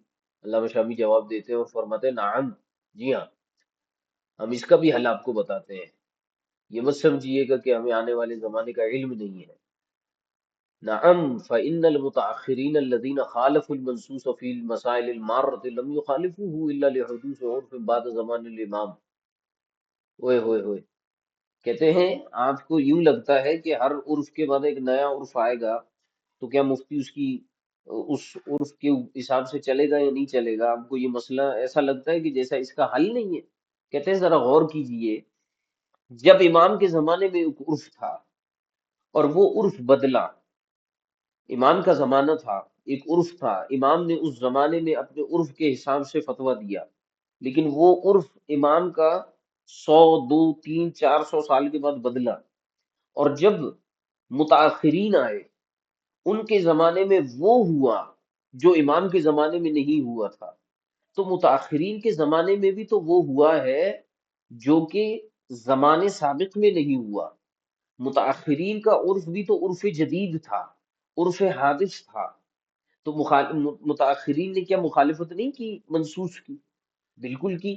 علامہ شامی جواب دیتے ہیں اور فرماتے نعم، جی ہاں، ہم اس کا بھی حل آپ کو بتاتے ہیں، یہ مت سمجھیے گا کہ ہمیں آنے والے زمانے کا علم نہیں ہے، نعم فإن المتأخرين الذين خالفوا المنصوص في المسائل المارة لم يخالفوه إلا لحدوث عرف بعد زمان الإمام. اوئے ہوئے ہوئے، کہتے ہیں آپ کو یوں لگتا ہے کہ ہر عرف کے بعد ایک نیا عرف آئے گا، تو کیا مفتی اس عرف کے حساب سے چلے گا یا نہیں چلے گا؟ آپ کو یہ مسئلہ ایسا لگتا ہے کہ جیسا اس کا حل نہیں ہے؟ کہتے ہیں ذرا غور کیجئے، جب امام کے زمانے میں ایک عرف تھا اور وہ عرف بدلا، امام کا زمانہ تھا، ایک عرف تھا، امام نے اس زمانے میں اپنے عرف کے حساب سے فتویٰ دیا، لیکن وہ عرف امام کا 100 200 300 400 سال کے بعد بدلا، اور جب متاخرین آئے ان کے زمانے میں وہ ہوا جو امام کے زمانے میں نہیں ہوا تھا، تو متاخرین کے زمانے میں بھی تو وہ ہوا ہے جو کہ زمانے سابق میں نہیں ہوا۔ متاخرین کا عرف بھی تو عرف جدید تھا، عرف حادث تھا، تو متاخرین نے کیا مخالفت نہیں کی منسوخ کی؟ بالکل کی۔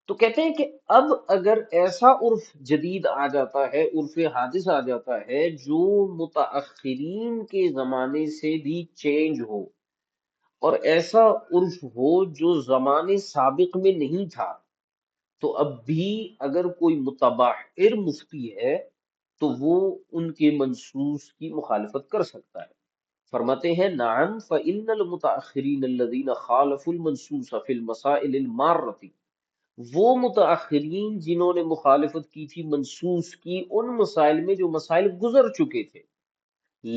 تو کہتے ہیں کہ اب اگر ایسا عرف جدید آ جاتا ہے، عرف حادث آ جاتا ہے جو متاخرین کے زمانے سے بھی چینج ہو، اور ایسا عرف ہو جو زمانے سابق میں نہیں تھا، تو اب بھی اگر کوئی متبحر مفتی ہے تو وہ ان کے منصوص کی مخالفت کر سکتا ہے۔ فرماتے ہیں نعم فإن المتأخرین الذین خالفوا المنصوص فی المسائل المارۃ، وہ متاخرین جنہوں نے مخالفت کی تھی منصوص کی ان مسائل میں جو مسائل گزر چکے تھے،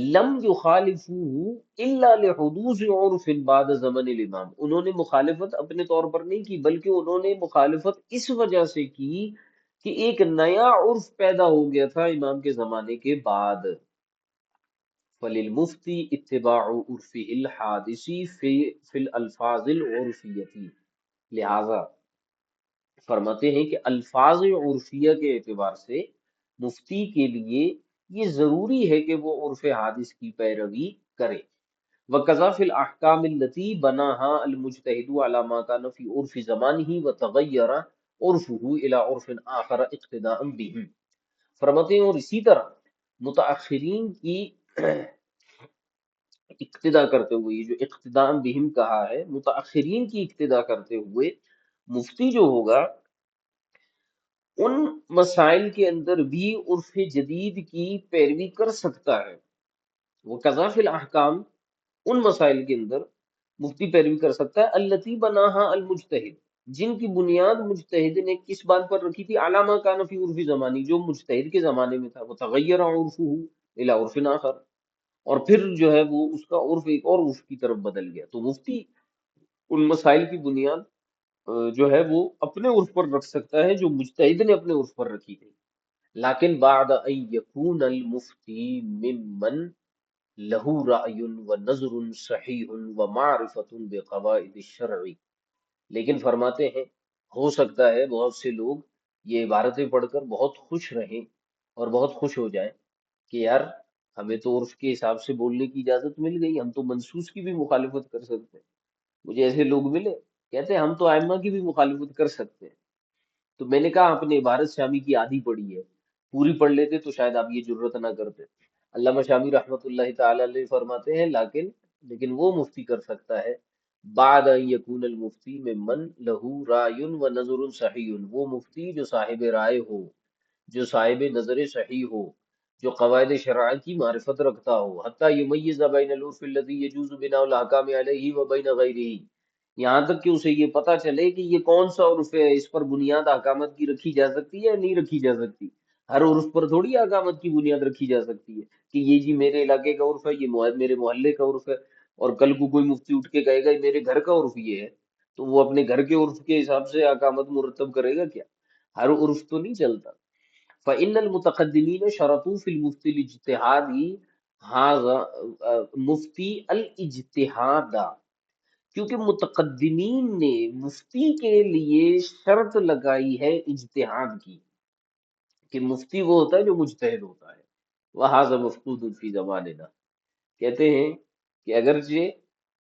لم یخالفوہ الا لحدوث عرف بعد زمن الامام، انہوں نے مخالفت اپنے طور پر نہیں کی، بلکہ انہوں نے مخالفت اس وجہ سے کی کہ ایک نیا عرف پیدا ہو گیا تھا امام کے زمانے کے بعد۔ فللمفتی اتباع عرفہ الحادثی فی الالفاظ العرفیتی، لہذا فرماتے ہیں کہ الفاظ عرفیہ کے اعتبار سے مفتی کے لیے یہ ضروری ہے کہ وہ عرف حادث کی پیروی کرے۔ وَقَضَى فِي الْأَحْكَامِ الَّتِي بَنَاهَا الْمُجْتَهِدُ عَلَى مَا كَانَ فِي عُرْفِ زَمَانِهِ وَتَغَيَّرَ عُرْفُهُ إِلَى عُرْفٍ آخَرَ اقْتِدَاءً بِهِمْ۔ فرماتے ہیں اور اسی طرح متاخرین کی اقتدا کرتے ہوئے، یہ جو اقتداء بہم کہا ہے، متاخرین کی اقتدا کرتے ہوئے مفتی جو ہوگا ان مسائل کے اندر بھی عرف جدید کی پیروی کر سکتا ہے۔ وہ قضا فی الاحکام، ان مسائل کے اندر مفتی پیروی کر سکتا ہے، التی بناہا المجتہد، جن کی بنیاد مجتہد نے کس بات پر رکھی تھی، علامہ کان فی عرف زمانی، جو مجتہد کے زمانے میں تھا، وہ تغیر عرفہ الی عرف آخر، اور پھر جو ہے وہ اس کا عرف ایک اور عرف کی طرف بدل گیا، تو مفتی ان مسائل کی بنیاد جو ہے وہ اپنے عرف پر رکھ سکتا ہے جو مجتہد نے اپنے عرف پر رکھی تھی، لیکن بعد ان یکون المفتی ممن لہو رأی و نظر صحیح و معرفت بقواعد الشرع، لیکن فرماتے ہیں ہو سکتا ہے بہت سے لوگ یہ عبارتیں پڑھ کر بہت خوش رہیں اور بہت خوش ہو جائیں کہ یار ہمیں تو عرف کے حساب سے بولنے کی اجازت مل گئی، ہم تو منصوص کی بھی مخالفت کر سکتے ہیں۔ مجھے ایسے لوگ ملے کہتے ہیں ہم تو ائمہ کی بھی مخالفت کر سکتے ہیں، تو میں نے کہا آپ نے عبارت شامی کی آدھی پڑھی ہے، پوری پڑھ لیتے تو شاید آپ یہ جرت نہ کرتے۔ علامہ شامی رحمۃ اللہ تعالی علیہ فرماتے ہیں لیکن وہ مفتی کر سکتا ہے بعد ان یکون المفتی میں من لہو رائے و نظر صحیح، وہ مفتی جو صاحب رائے ہو، جو صاحب نظر صحیح ہو، جو قواعد شرع کی معرفت رکھتا ہو، حتیٰ یمیز بین العرف الذی یجوز بناء الاحکام علیہ و بین غیرہ، یہاں تک کہ اسے یہ پتا چلے کہ یہ کون سا عرف ہے، اس پر بنیاد احکامت کی رکھی جا سکتی ہے یا نہیں رکھی جا سکتی۔ ہر عرف پر تھوڑی احکامت کی بنیاد رکھی جا سکتی ہے کہ یہ جی میرے علاقے کا عرف ہے، یہ میرے محلے کا عرف ہے، اور کل کو کوئی مفتی اٹھ کے کہے گا میرے گھر کا عرف یہ ہے، تو وہ اپنے گھر کے عرف کے حساب سے احکامت مرتب کرے گا کیا؟ ہر عرف تو نہیں چلتا۔ فإن المتقدمین شرطوا فی المفتی الاجتہادی هذا مفتی الاجتہاد، کیونکہ متقدمین نے مفتی کے لیے شرط لگائی ہے اجتہاد کی، کہ مفتی وہ ہوتا ہے جو مجتہد ہوتا ہے۔ وہذا مفقود فی زماننا، کہتے ہیں کہ اگرچہ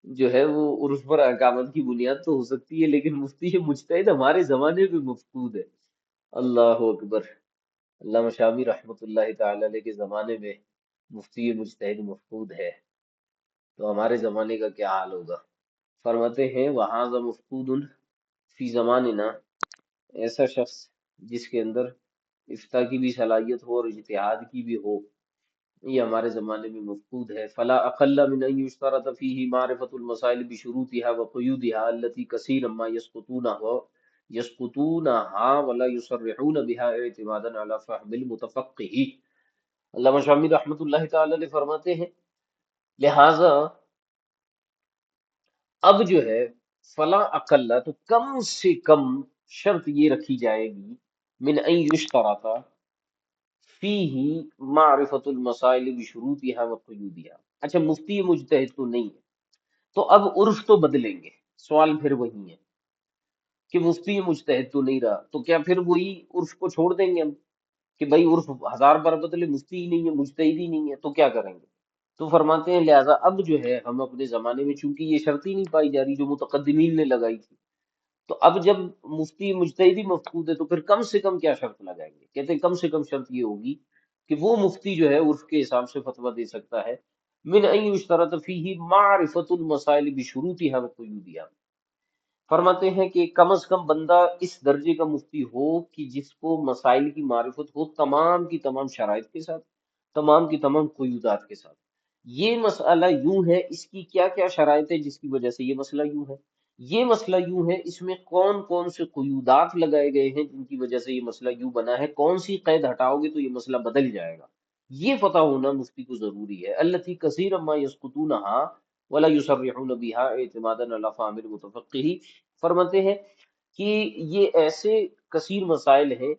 جو ہے وہ عرف پر احکامت کی بنیاد تو ہو سکتی ہے، لیکن مفتی مجتہد ہمارے زمانے میں مفقود ہے۔ اللہ اکبر۔ علامہ شامی رحمۃ اللہ تعالی علیہ کے زمانے میں مفتی مجتہد مفقود ہے، تو ہمارے زمانے کا کیا حال ہوگا؟ فرماتے ہیں وہذا مفقود فی زماننا، ایسا شخص جس کے اندر افتاء کی بھی صلاحیت ہو اور اجتہاد کی بھی ہو، یہ ہمارے زمانے میں مفقود ہے۔ فلا اقل من ان یشترط فیہ معرفت المسائل بشروطها وقیودها التي كثيرا ما يسقطونها ولا يصرحون بها اعتمادا على فهم المتفقه۔ علامہ شامی رحمۃ اللہ تعالی علیہ فرماتے ہیں لہذا اب جو ہے فلا اقل، تو کم سے کم شرط یہ رکھی جائے گی، من ان یشترط فیہ معرفت المسائل بشروطها وقیودها۔ اچھا مفتی مجتہد تو نہیں ہے، تو اب عرف تو بدلیں گے، سوال پھر وہی ہے کہ مفتی مجتہد تو نہیں رہا، تو کیا پھر وہی عرف کو چھوڑ دیں گے ہم کہ بھائی عرف ہزار بار بدلے، مفتی ہی نہیں ہے، مجتہد ہی نہیں ہے، تو کیا کریں گے؟ تو فرماتے ہیں لہٰذا اب جو ہے ہم اپنے زمانے میں، چونکہ یہ شرط ہی نہیں پائی جا رہی جو متقدمین نے لگائی تھی، تو اب جب مفتی مجتہدی مفقود ہے تو پھر کم سے کم کیا شرط لگائیں گے؟ کہتے ہیں کم سے کم شرط یہ ہوگی کہ وہ مفتی جو ہے عرف کے حساب سے فتویٰ دے سکتا ہے، من ان یشترط فیہ معرفت المسائل بشروطها وقیودها، فرماتے ہیں کہ کم از کم بندہ اس درجے کا مفتی ہو کہ جس کو مسائل کی معرفت ہو تمام کی تمام شرائط کے ساتھ، تمام کی تمام قیودات کے ساتھ۔ یہ مسئلہ یوں ہے، اس کی کیا کیا شرائط ہے جس کی وجہ سے یہ مسئلہ یوں ہے، یہ مسئلہ یوں ہے، اس میں کون کون سے قیودات لگائے گئے ہیں جن کی وجہ سے یہ مسئلہ یوں بنا ہے، کون سی قید ہٹاؤ گے تو یہ مسئلہ بدل جائے گا، یہ پتہ ہونا مفتی کو ضروری ہے۔ التی کثیر ما یسقطونها ولا یصرحون بها اعتمادا علی فهم المتفقہ، فرماتے ہیں کہ یہ ایسے کثیر مسائل ہیں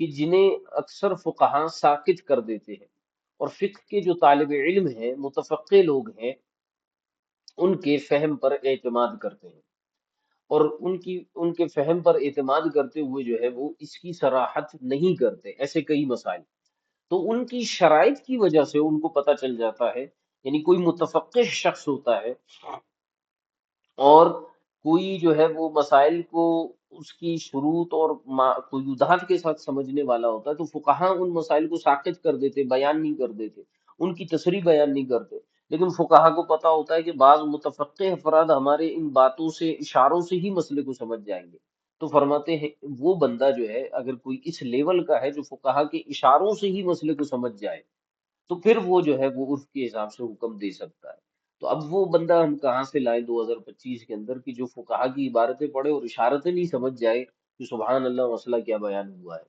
کہ جنہیں اکثر فقہاء ساکت کر دیتے ہیں، اور فقہ کے جو طالب علم ہیں، متفقہ لوگ ہیں، ان کے فہم پر اعتماد کرتے ہیں، اور ان کے فہم پر اعتماد کرتے ہوئے جو ہے وہ اس کی صراحت نہیں کرتے، ایسے کئی مسائل، تو ان کی شرائط کی وجہ سے ان کو پتہ چل جاتا ہے، یعنی کوئی متفقہ شخص ہوتا ہے اور کوئی جو ہے وہ مسائل کو اس کی شروط اور قیودات کے ساتھ سمجھنے والا ہوتا ہے، تو فقہاء ان مسائل کو ساقط کر دیتے، بیان نہیں کر دیتے، ان کی تصریح بیان نہیں کرتے، لیکن فقہاء کو پتہ ہوتا ہے کہ بعض متفقہ افراد ہمارے ان باتوں سے، اشاروں سے ہی مسئلے کو سمجھ جائیں گے، تو فرماتے ہیں وہ بندہ جو ہے اگر کوئی اس لیول کا ہے جو فقہاء کے اشاروں سے ہی مسئلے کو سمجھ جائے، تو پھر وہ جو ہے وہ عرف کے حساب سے حکم دے سکتا ہے۔ تو اب وہ بندہ ہم کہاں سے لائیں 2025 کے اندر کہ جو فقہا کی عبارتیں پڑھے اور اشارتیں نہیں سمجھ جائے کہ سبحان اللہ مسئلہ کیا بیان ہوا ہے۔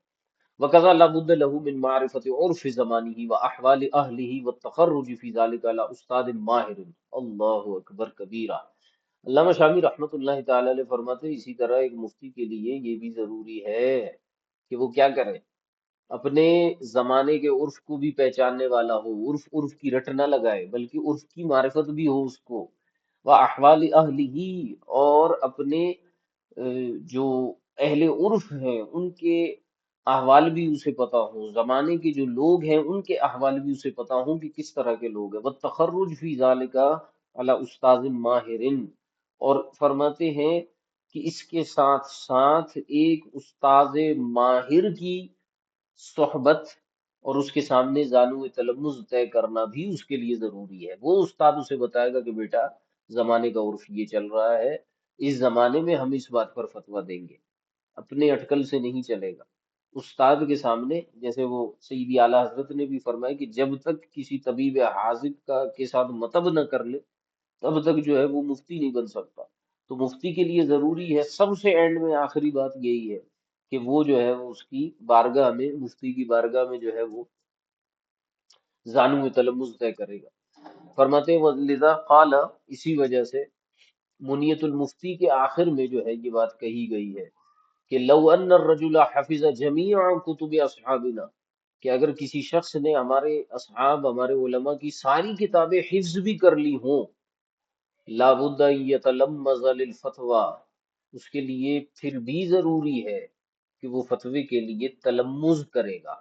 وَكَذَا لَا بُدَّ لَهُ مِن مَعْرِفَةِ عُرْفِ زَمَانِهِ وَأَحْوَالِ أَهْلِهِ وَالتَّخَرُّجِ فِي ذَلِكَ عَلَى أُسْتَاذٍ مَاهِرٍ، اللہ اکبر کبیرہ۔ علامہ شامی رحمۃ اللہ تعالی علیہ فرماتے ہیں اسی طرح ایک مفتی کے لیے یہ بھی ضروری ہے کہ وہ کیا کرے، اپنے زمانے کے عرف کو بھی پہچاننے والا ہو، عرف کی رٹ نہ لگائے بلکہ عرف کی معرفت بھی ہو اس کو، وہ احوال اہلہ، اور اپنے جو اہل عرف ہیں ان کے احوال بھی اسے پتہ ہوں، زمانے کے جو لوگ ہیں ان کے احوال بھی اسے پتہ ہوں کہ کس طرح کے لوگ ہیں۔ والتخرج فی ذالک علی استاذ ماہر، اور فرماتے ہیں کہ اس کے ساتھ ساتھ ایک استاذ ماہر کی صحبت اور اس کے سامنے زانو تلمذ طے کرنا بھی اس کے لیے ضروری ہے۔ وہ استاد اسے بتائے گا کہ بیٹا زمانے کا عرف یہ چل رہا ہے، اس زمانے میں ہم اس بات پر فتویٰ دیں گے، اپنے اٹکل سے نہیں چلے گا۔ استاد کے سامنے، جیسے وہ سیدی اعلیٰ حضرت نے بھی فرمایا کہ جب تک کسی طبیب حاذق کا کے ساتھ مطب نہ کر لے تب تک جو ہے وہ مفتی نہیں بن سکتا۔ تو مفتی کے لیے ضروری ہے، سب سے اینڈ میں آخری بات یہی ہے کہ وہ جو ہے وہ اس کی بارگاہ میں، مفتی کی بارگاہ میں جو ہے وہ زانو میں تلمذ طے کرے گا۔ فرماتے ہیں لذا قال، اسی وجہ سے منیت المفتی کے آخر میں جو ہے یہ بات کہی گئی ہے کہ لو ان الرجل حفظ جمیع کتب اصحابنا، کہ اگر کسی شخص نے ہمارے اصحاب، ہمارے علماء کی ساری کتابیں حفظ بھی کر لی ہوں، لابد ان یتلمذ للفتوی، اس کے لیے پھر بھی ضروری ہے کہ وہ فتوی کے لیے تلمذ کرے گا،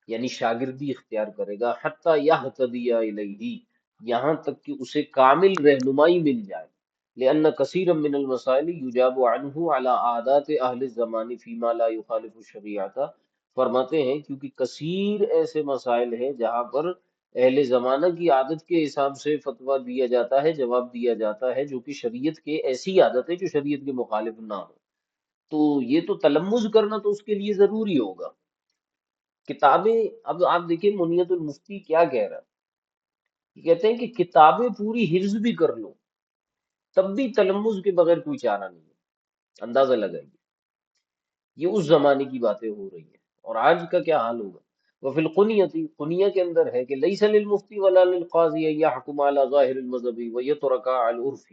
یعنی شاگردی اختیار کرے گا، حتی یہتدی الیہ، یہاں تک کہ اسے کامل رہنمائی مل جائے۔ لأن كثيرا من المسائل يجاب عنه على عادات اہل الزمان فيما لا يخالف الشریعت، فرماتے ہیں کیونکہ کثیر ایسے مسائل ہیں جہاں پر اہل زمانہ کی عادت کے حساب سے فتویٰ دیا جاتا ہے، جواب دیا جاتا ہے، جو کہ شریعت کے ایسی عادت ہے جو شریعت کے مخالف نہ ہو۔ تو یہ تو تلمذ کرنا تو اس کے لیے ضروری ہوگا۔ کتابیں، اب آپ دیکھیں منیت المفتی کیا کہہ رہا ہے، یہ کہتے ہیں کہ کتابیں پوری حفظ بھی کر لو تب بھی تلمذ کے بغیر کوئی چارہ نہیں ہے۔ اندازہ لگائیے، یہ اس زمانے کی باتیں ہو رہی ہیں، اور آج کا کیا حال ہوگا۔ وفی القنیتی، قنیہ کے اندر ہے کہ لیس للمفتی ولا للقاضی ان یحکم علی ظاہر المذہب ویترک علی العرف،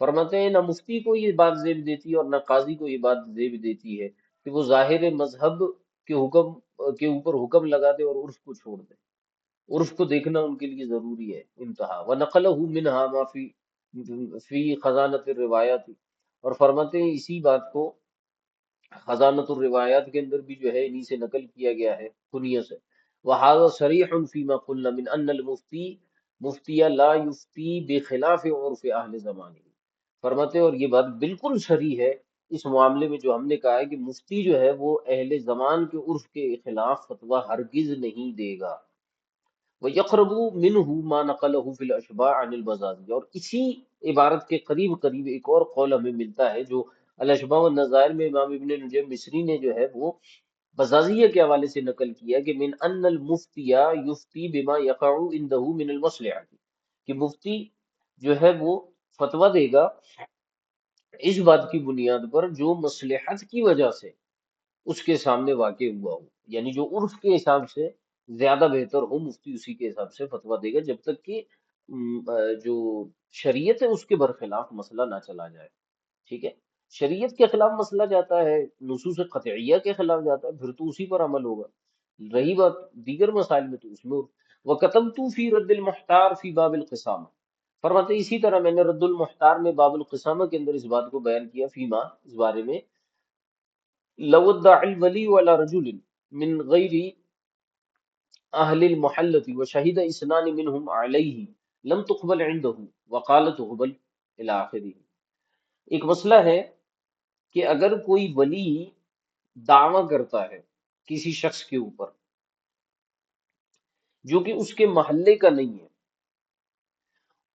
فرماتے ہیں نہ مفتی کو یہ بات زیب دیتی ہے اور نہ قاضی کو یہ بات زیب دیتی ہے کہ وہ ظاہر مذہب کے حکم کے اوپر حکم لگا دے اور عرف کو چھوڑ دے۔ عرف کو دیکھنا ان کے لیے ضروری ہے۔ انتہا ونقلہ منہا ما فی خزانۃ الروایات، اور فرماتے ہیں اسی بات کو خزانۃ الروایات کے اندر بھی جو ہے انہی سے نقل کیا گیا ہے کنیہ سے۔ وہذا صریح فیما قلنا من ان المفتی مفتی لا یفتی بخلاف عرف اہل زمانے، فرماتے ہیں اور یہ بات بالکل صریح ہے اس معاملے میں جو ہم نے کہا ہے کہ مفتی جو ہے وہ اہل زمان کے عرف کے خلاف فتویٰ ہرگز نہیں دے گا۔ وَيَقْرَبُ مِنْهُ مَا نَقَلَهُ فِي الْأَشْبَاعِ عَنِ الْبَزَازِيَّ، اور اسی عبارت کے قریب قریب ایک اور قول ہمیں ملتا ہے جو الاشباع والنظائر میں امام ابن نجم مصری نے جو ہے وہ بزازیہ کے حوالے سے نقل کیا کہ من ان المفتی یفتی بما یقع عنده من المصلحۃ، کہ مفتی جو ہے وہ فتویٰ دے گا اس بات کی بنیاد پر جو مصلحت کی وجہ سے اس کے سامنے واقع ہوا ہو، یعنی جو عرف کے حساب سے زیادہ بہتر ہو مفتی اسی کے حساب سے فتویٰ دے گا، جب تک کہ جو شریعت ہے اس کے برخلاف مسئلہ نہ چلا جائے۔ ٹھیک ہے، شریعت کے خلاف مسئلہ جاتا ہے، نصوص قطعیہ کے خلاف جاتا ہے، پھر تو اسی پر عمل ہوگا۔ رہی بات دیگر مسائل میں تو اس میں وَكَتَبْتُ فِي رَدِّ الْمُحْتَارِ فِي بَابِ الْقِسَامَةِ، فرماتے ہیں اسی طرح میں نے رد المحتار میں باب القسامہ کے اندر اس بات کو بیان کیا، فیما اس بارے میں، لو ادعى الولی على رجل من غیر اہل المحلۃ وشہد اثنان منهم علیہ لم تقبل عنده وقال تقبل الی آخرہ۔ ایک مسئلہ ہے کہ اگر کوئی ولی دعویٰ کرتا ہے کسی شخص کے اوپر جو کہ اس کے محلے کا نہیں ہے،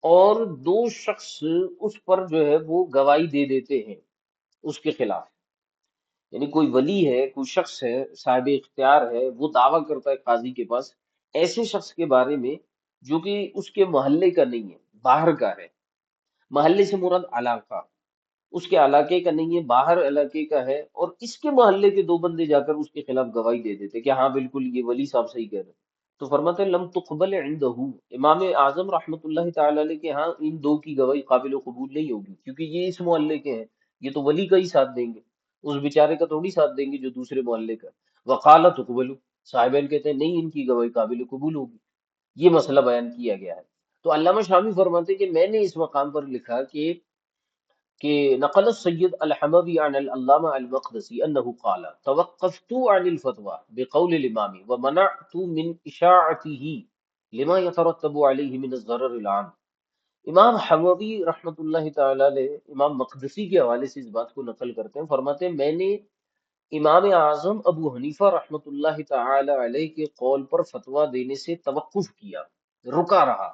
اور دو شخص اس پر جو ہے وہ گواہی دے دیتے ہیں اس کے خلاف، یعنی کوئی ولی ہے، کوئی شخص ہے صاحب اختیار ہے، وہ دعویٰ کرتا ہے قاضی کے پاس ایسے شخص کے بارے میں جو کہ اس کے محلے کا نہیں ہے، باہر کا ہے۔ محلے سے مراد علاقہ، اس کے علاقے کا نہیں ہے، باہر علاقے کا ہے، اور اس کے محلے کے دو بندے جا کر اس کے خلاف گواہی دے دیتے کہ ہاں بالکل یہ ولی صاحب صحیح کہہ رہے ہیں، تو فرماتے ہیں لم تقبل عنہ، امام اعظم رحمۃ اللہ تعالی علیہ کے ہاں ان دو کی گواہی قابل قبول نہیں ہوگی، کیونکہ یہ اس محلے کے ہیں، یہ تو ولی کا ہی ساتھ دیں گے، اس بیچارے کا تھوڑی ساتھ دیں گے جو دوسرے محلے کا۔ وقال تقبل، صاحبین کہتے ہیں نہیں ان کی گواہی قابل قبول ہوگی۔ یہ مسئلہ بیان کیا گیا ہے۔ تو علامہ شامی فرماتے ہیں کہ میں نے اس مقام پر لکھا کہ نقل السید الحموی عن العلامہ المقدسی انه قال توقفت عن الفتوى بقول الامام ومنعت من اشاعته لما يترتب عليه من الضرر العام۔ امام حموی رحمۃ اللہ تعالی علیہ امام مقدسی کے حوالے سے اس بات کو نقل کرتے ہیں، فرماتے ہیں میں نے امام اعظم ابو حنیفہ رحمۃ اللہ تعالی علیہ کے قول پر فتویٰ دینے سے توقف کیا، رکا رہا،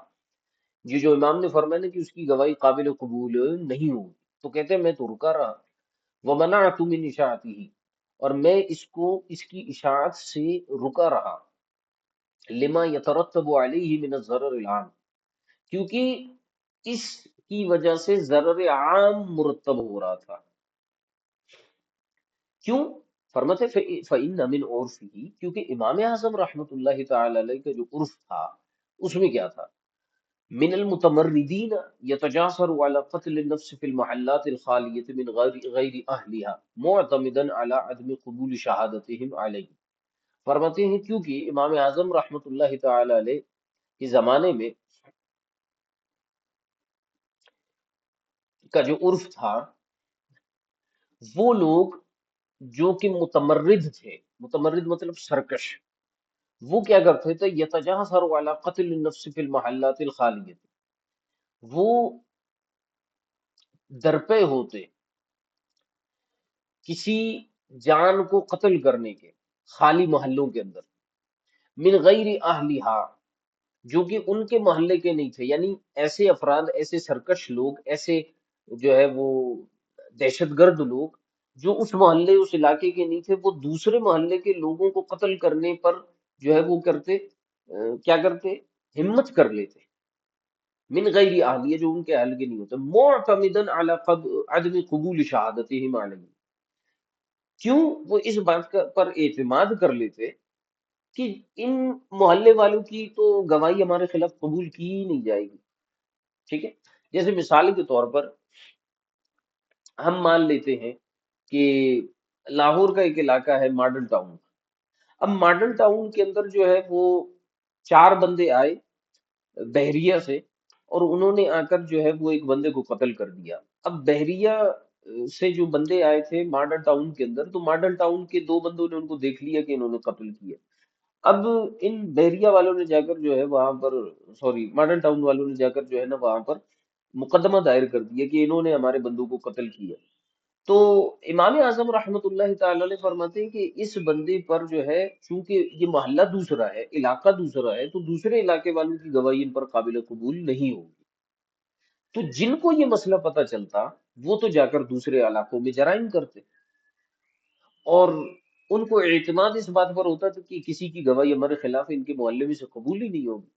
یہ جو امام نے فرمایا نا کہ اس کی گواہی قابل قبول نہیں ہوگی، تو کہتے ہیں میں تو رکا رہا، ومنعت من اشاعته، اور میں اس کو اس کی اشاعت سے رکا رہا، لما یترتب علیہ من الضرر العام، کیونکہ اس کی وجہ سے ضرر عام مرتب ہو رہا تھا۔ کیوں؟ فرماتے فإن من عرفہ، کیونکہ امام اعظم رحمۃ اللہ تعالی علیہ کا جو عرف تھا اس میں کیا تھا، من المتمردین یتجاسر علی قتل النفس فی المحلات الخالیۃ من غیر اہلها معتمدا علی عدم قبول شہادتہم علیہ، فرماتے ہیں کیونکہ امام اعظم رحمۃ اللہ تعالی علیہ کے زمانے میں کا جو عرف تھا، وہ لوگ جو کہ متمرد تھے، متمرد مطلب سرکش، وہ کیا کرتے تھے، یتجاسر علی قتل النفس فی المحلات الخالیۃ، وہ درپے ہوتے کسی جان کو قتل کرنے کے خالی محلوں کے اندر، من غیر اہلیہا، جو کہ ان کے محلے کے نہیں تھے، یعنی ایسے افراد، ایسے سرکش لوگ، ایسے جو ہے وہ دہشت گرد لوگ جو اس محلے اس علاقے کے نہیں تھے، وہ دوسرے محلے کے لوگوں کو قتل کرنے پر جو ہے وہ کرتے، کیا کرتے، ہمت کر لیتے، من غیر اہلیہ، جو ان کے اہل کے نہیں ہوتے، معتمدن علی عدم قبول شہادتہم علیہ، کیوں وہ اس بات پر اعتماد کر لیتے کہ ان محلے والوں کی تو گواہی ہمارے خلاف قبول کی ہی نہیں جائے گی، ٹھیک ہے۔ جیسے مثال کے طور پر ہم مان لیتے ہیں کہ لاہور کا ایک علاقہ ہے ماڈل ٹاؤن، اب ماڈل ٹاؤن کے اندر جو ہے وہ چار بندے آئے بحریہ سے، اور انہوں نے آ کر جو ہے وہ ایک بندے کو قتل کر دیا۔ اب بحریہ سے جو بندے آئے تھے ماڈل ٹاؤن کے اندر، تو ماڈل ٹاؤن کے دو بندوں نے ان کو دیکھ لیا کہ انہوں نے قتل کیا۔ اب ان بحریہ والوں نے جا کر جو ہے وہاں پر، سوری ماڈل ٹاؤن والوں نے جا کر جو ہے نا وہاں پر مقدمہ دائر کر دیا کہ انہوں نے ہمارے بندوں کو قتل کیا۔ تو امام اعظم رحمت اللہ تعالی علیہ فرماتے ہیں کہ اس بندے پر جو ہے، چونکہ یہ محلہ دوسرا ہے، علاقہ دوسرا ہے، تو دوسرے علاقے والوں کی گواہی ان پر قابل قبول نہیں ہوگی۔ تو جن کو یہ مسئلہ پتہ چلتا، وہ تو جا کر دوسرے علاقوں میں جرائم کرتے، اور ان کو اعتماد اس بات پر ہوتا تھا کہ کسی کی گواہی ہمارے خلاف ان کے محلے میں سے قبول ہی نہیں ہوگی۔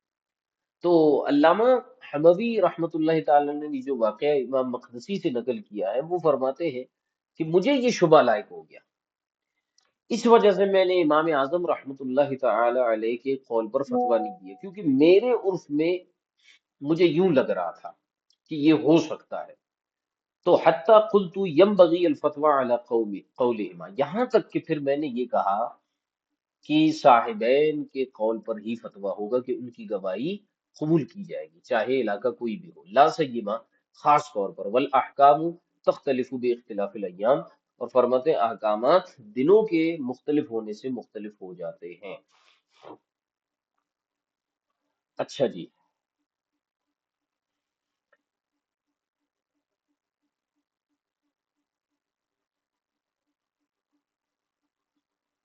تو علامہ حموی رحمت اللہ تعالی نے جو واقعہ امام مقدسی سے نقل کیا ہے، وہ فرماتے ہیں کہ مجھے یہ شبہ لاحق ہو گیا، اس وجہ سے میں نے امام اعظم رحمت اللہ تعالی علیہ کے قول پر فتویٰ نہیں دیا، کیونکہ میرے عرف میں مجھے یوں لگ رہا تھا کہ یہ ہو سکتا ہے۔ تو حتیٰ قلت ينبغي الفتوى على قولهما، یہاں تک کہ پھر میں نے یہ کہا کہ صاحبین کے قول پر ہی فتویٰ ہوگا کہ ان کی گواہی قبول کی جائے گی، چاہے علاقہ کوئی بھی ہو، لا سیما، خاص طور پر، والاحکام تختلف باختلاف الایام، اور فرماتے ہیں احکامات دنوں کے مختلف ہونے سے مختلف ہو جاتے ہیں۔ اچھا جی،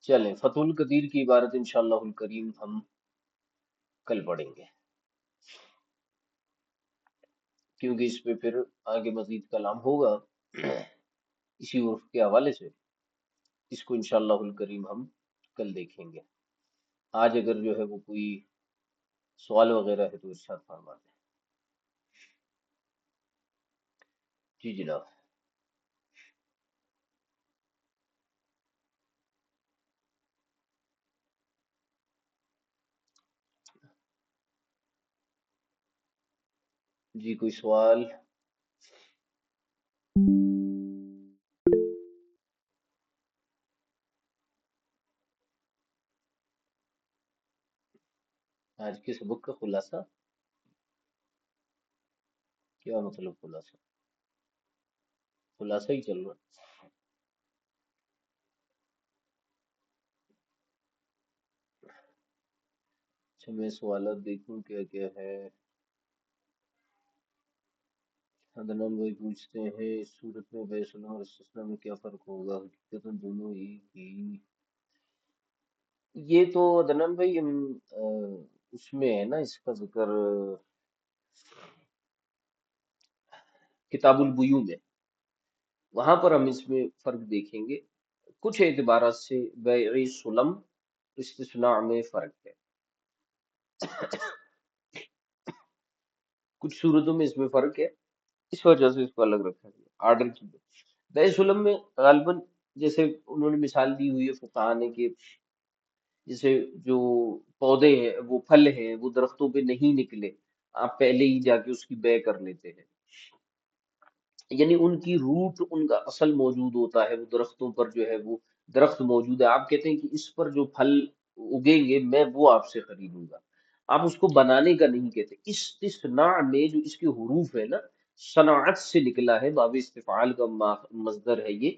چلیں فتح القدیر کی عبارت انشاءاللہ الکریم ہم کل پڑھیں گے، کیونکہ اس پہ پھر آگے مزید کلام ہوگا اسی عرف کے حوالے سے، اس کو انشاءاللہ الکریم ہم کل دیکھیں گے۔ آج اگر جو ہے وہ کوئی سوال وغیرہ ہے تو ارشاد فرما دیں۔ جی جناب۔ جی کوئی سوال؟ آج کے سبق کا خلاصہ کیا مطلب؟ خلاصہ خلاصہ ہی چل رہا ہے۔ اچھا میں سوالات دیکھوں کیا کیا ہے۔ عدنان بھائی پوچھتے ہیں اس صورت میں بے سلام اور استثناء میں کیا فرق ہوگا؟ حقیقت دونوں ہی یہ تو عدنان بھائی اس میں ہے نا، اس کا ذکر کتاب البیوع میں، وہاں پر ہم اس میں فرق دیکھیں گے۔ کچھ اعتبارات سے بیع سلم استثناء میں فرق ہے، کچھ صورتوں میں اس میں فرق ہے، اس وجہ سے اس کو الگ رکھا گیا آرڈر کی۔ بیع سلم میں غالباً جیسے انہوں نے مثال دی ہوئی ہے فقہا نے کہ جیسے جو پودے ہیں، وہ پھل ہیں، وہ درختوں پہ نہیں نکلے، آپ پہلے ہی جا کے اس کی بے کر لیتے ہیں، یعنی ان کی روٹ، ان کا اصل موجود ہوتا ہے، وہ درختوں پر جو ہے وہ درخت موجود ہے، آپ کہتے ہیں کہ اس پر جو پھل اگیں گے میں وہ آپ سے خریدوں گا، آپ اس کو بنانے کا نہیں کہتے۔ استثناء میں جو اس کے حروف ہے نا، صنعت سے نکلا ہے، باب استفعال کا مصدر ہے یہ۔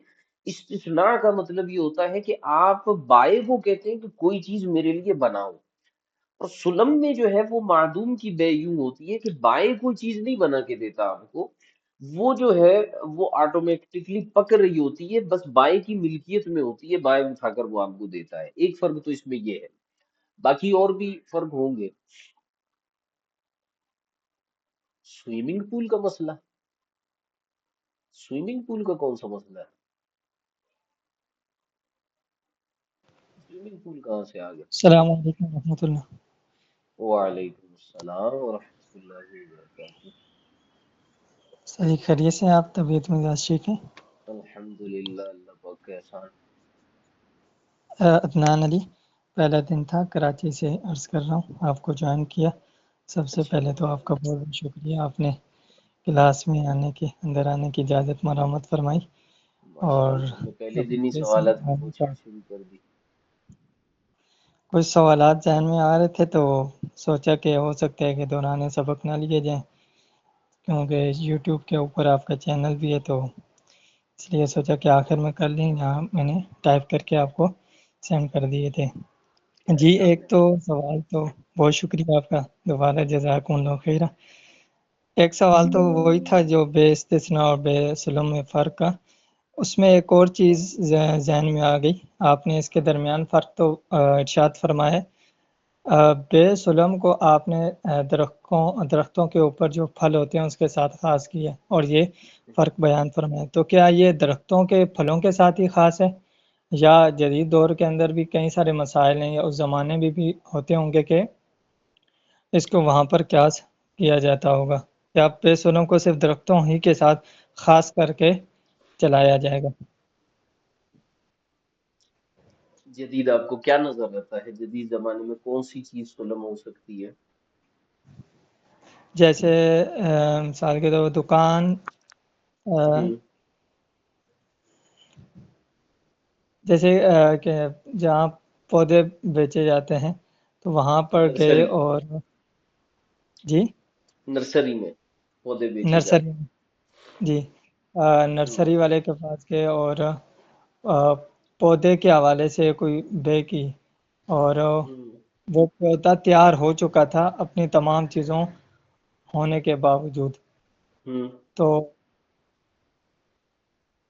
استثناء کا مطلب یہ ہوتا ہے کہ آپ بائے کو کہتے ہیں کہ کوئی چیز میرے لیے بناؤ، اور سلم میں جو ہے وہ معدوم کی بے یوں ہوتی ہے کہ بائیں کوئی چیز نہیں بنا کے دیتا آپ کو، وہ جو ہے وہ آٹومیٹکلی پک رہی ہوتی ہے، بس بائیں کی ملکیت میں ہوتی ہے، بائیں اٹھا کر وہ آپ کو دیتا ہے۔ ایک فرق تو اس میں یہ ہے، باقی اور بھی فرق ہوں گے۔ سوئمنگ پول کا مسئلہ؟ سوئمنگ پول کا کون سا مسئلہ ہے؟ سوئمنگ پول کہاں سے آ گیا؟ السلام علیکم ورحمۃ اللہ. وعلیکم السلام ورحمۃ اللہ وبرکاتہ. صحیح خیریت سے آپ؟ طبیعت مزاج ٹھیک ہے؟ الحمدللہ، اللہ پاک کا احسان. عدنان علی، پہلا دن تھا، کراچی سے عرض کر رہا ہوں، آپ کو جوائن کیا. سب سے اچھا پہلے تو آپ کا بہت بہت شکریہ، آپ نے کلاس میں اندر آنے کی اجازت مرحمت فرمائی. ماشاء اور اللہ، میں پہلے دن ہی پہلے سے سوالات کی آنے کا کوشش شروع کر دی. کچھ سوالات ذہن میں آ رہے تھے تو سوچا کہ ہو سکتا ہے کہ دوران سبق نہ لیے جائیں، کیونکہ یوٹیوب کے اوپر آپ کا چینل بھی ہے، تو اس لیے سوچا کہ آخر میں کر لیں. یہاں میں نے ٹائپ کر کے آپ کو سینڈ کر دیے تھے. جی، اچھا ایک تو سوال تو بہت شکریہ آپ کا، دوبارہ جزاکم اللہ خیر. ایک سوال تو وہی تھا جو بے استثناء اور بے سلم میں فرق کا. اس میں ایک اور چیز ذہن میں آ گئی. آپ نے اس کے درمیان فرق تو ارشاد فرمایا ہے. بے سلم کو آپ نے درختوں کے اوپر جو پھل ہوتے ہیں اس کے ساتھ خاص کیا، اور یہ فرق بیان فرمایا. تو کیا یہ درختوں کے پھلوں کے ساتھ ہی خاص ہے، یا جدید دور کے اندر بھی کئی سارے مسائل ہیں، یا اس زمانے میں بھی ہوتے ہوں گے کہ اس کو وہاں پر قیاس کیا جاتا ہوگا، یا بے سلم کو صرف درختوں ہی کے ساتھ خاص کر کے چلایا جائے گا؟ جدید آپ کو کیا نظر آتا ہے؟ جدید زمانے میں کون سی چیز سلم ہو سکتی ہے؟ جیسے مثال کے طور پر دکان، ہوں. جیسے کہ جہاں پودے بیچے جاتے ہیں تو وہاں پر گئے نرسری. اور جی نرسری میں پودے بیچے نرسری جاتے میں، جی ہیں. ہوں. نرسری والے کے پاس گئے اور پودے کے حوالے سے کوئی بے کی، اور ہوں. وہ پودا تیار ہو چکا تھا اپنی تمام چیزوں ہونے کے باوجود. ہوں. تو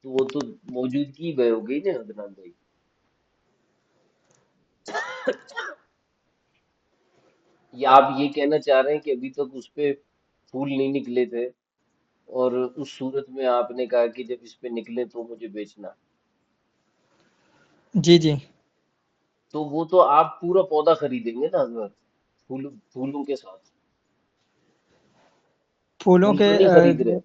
تو وہ تو موجودگی بے ہو گئی نا عدنان بھائی. یا آپ یہ کہنا چاہ رہے ہیں کہ ابھی تک اس پہ پھول نہیں نکلے تھے، اور اس صورت میں آپ نے کہا کہ جب اس پہ نکلے تو مجھے بیچنا؟ جی جی، تو وہ تو آپ پورا پودا خریدیں گے نا حضرت، پھولوں کے ساتھ. پھولوں پھول کے تو نہیں خرید رہے.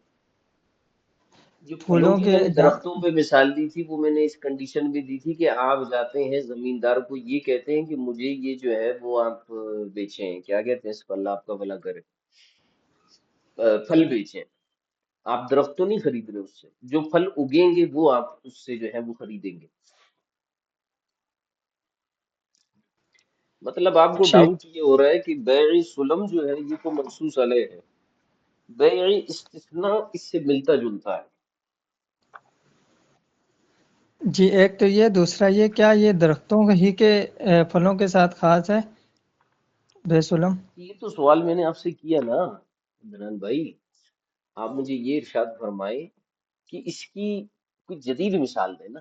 جو پھلوں پھولوں کی کے میں نے درختوں پہ مثال دی تھی، وہ میں نے اس کنڈیشن بھی دی تھی کہ آپ جاتے ہیں زمیندار کو یہ کہتے ہیں کہ مجھے یہ جو ہے وہ آپ بیچیں، کیا کہتے ہیں اس کو، اللہ آپ کا بھلا کرے، پھل بیچیں. آپ درخت تو نہیں خرید رہے، اس سے جو پھل اگیں گے وہ آپ اس سے جو ہے وہ خریدیں گے. مطلب آپ کو ٹھیک. ڈاؤٹ یہ ہو رہا ہے کہ بیع سلم جو ہے یہ تو منصوص علیہ ہے، بیع استثناء اس سے ملتا جلتا ہے. جی، ایک تو یہ، دوسرا یہ، کیا یہ درختوں ہی کے پھلوں کے ساتھ خاص ہے بے سلم؟ یہ تو سوال میں نے آپ سے کیا نا عمران بھائی. آپ مجھے یہ ارشاد فرمائے کہ اس کی کوئی جدید مثال دے نا،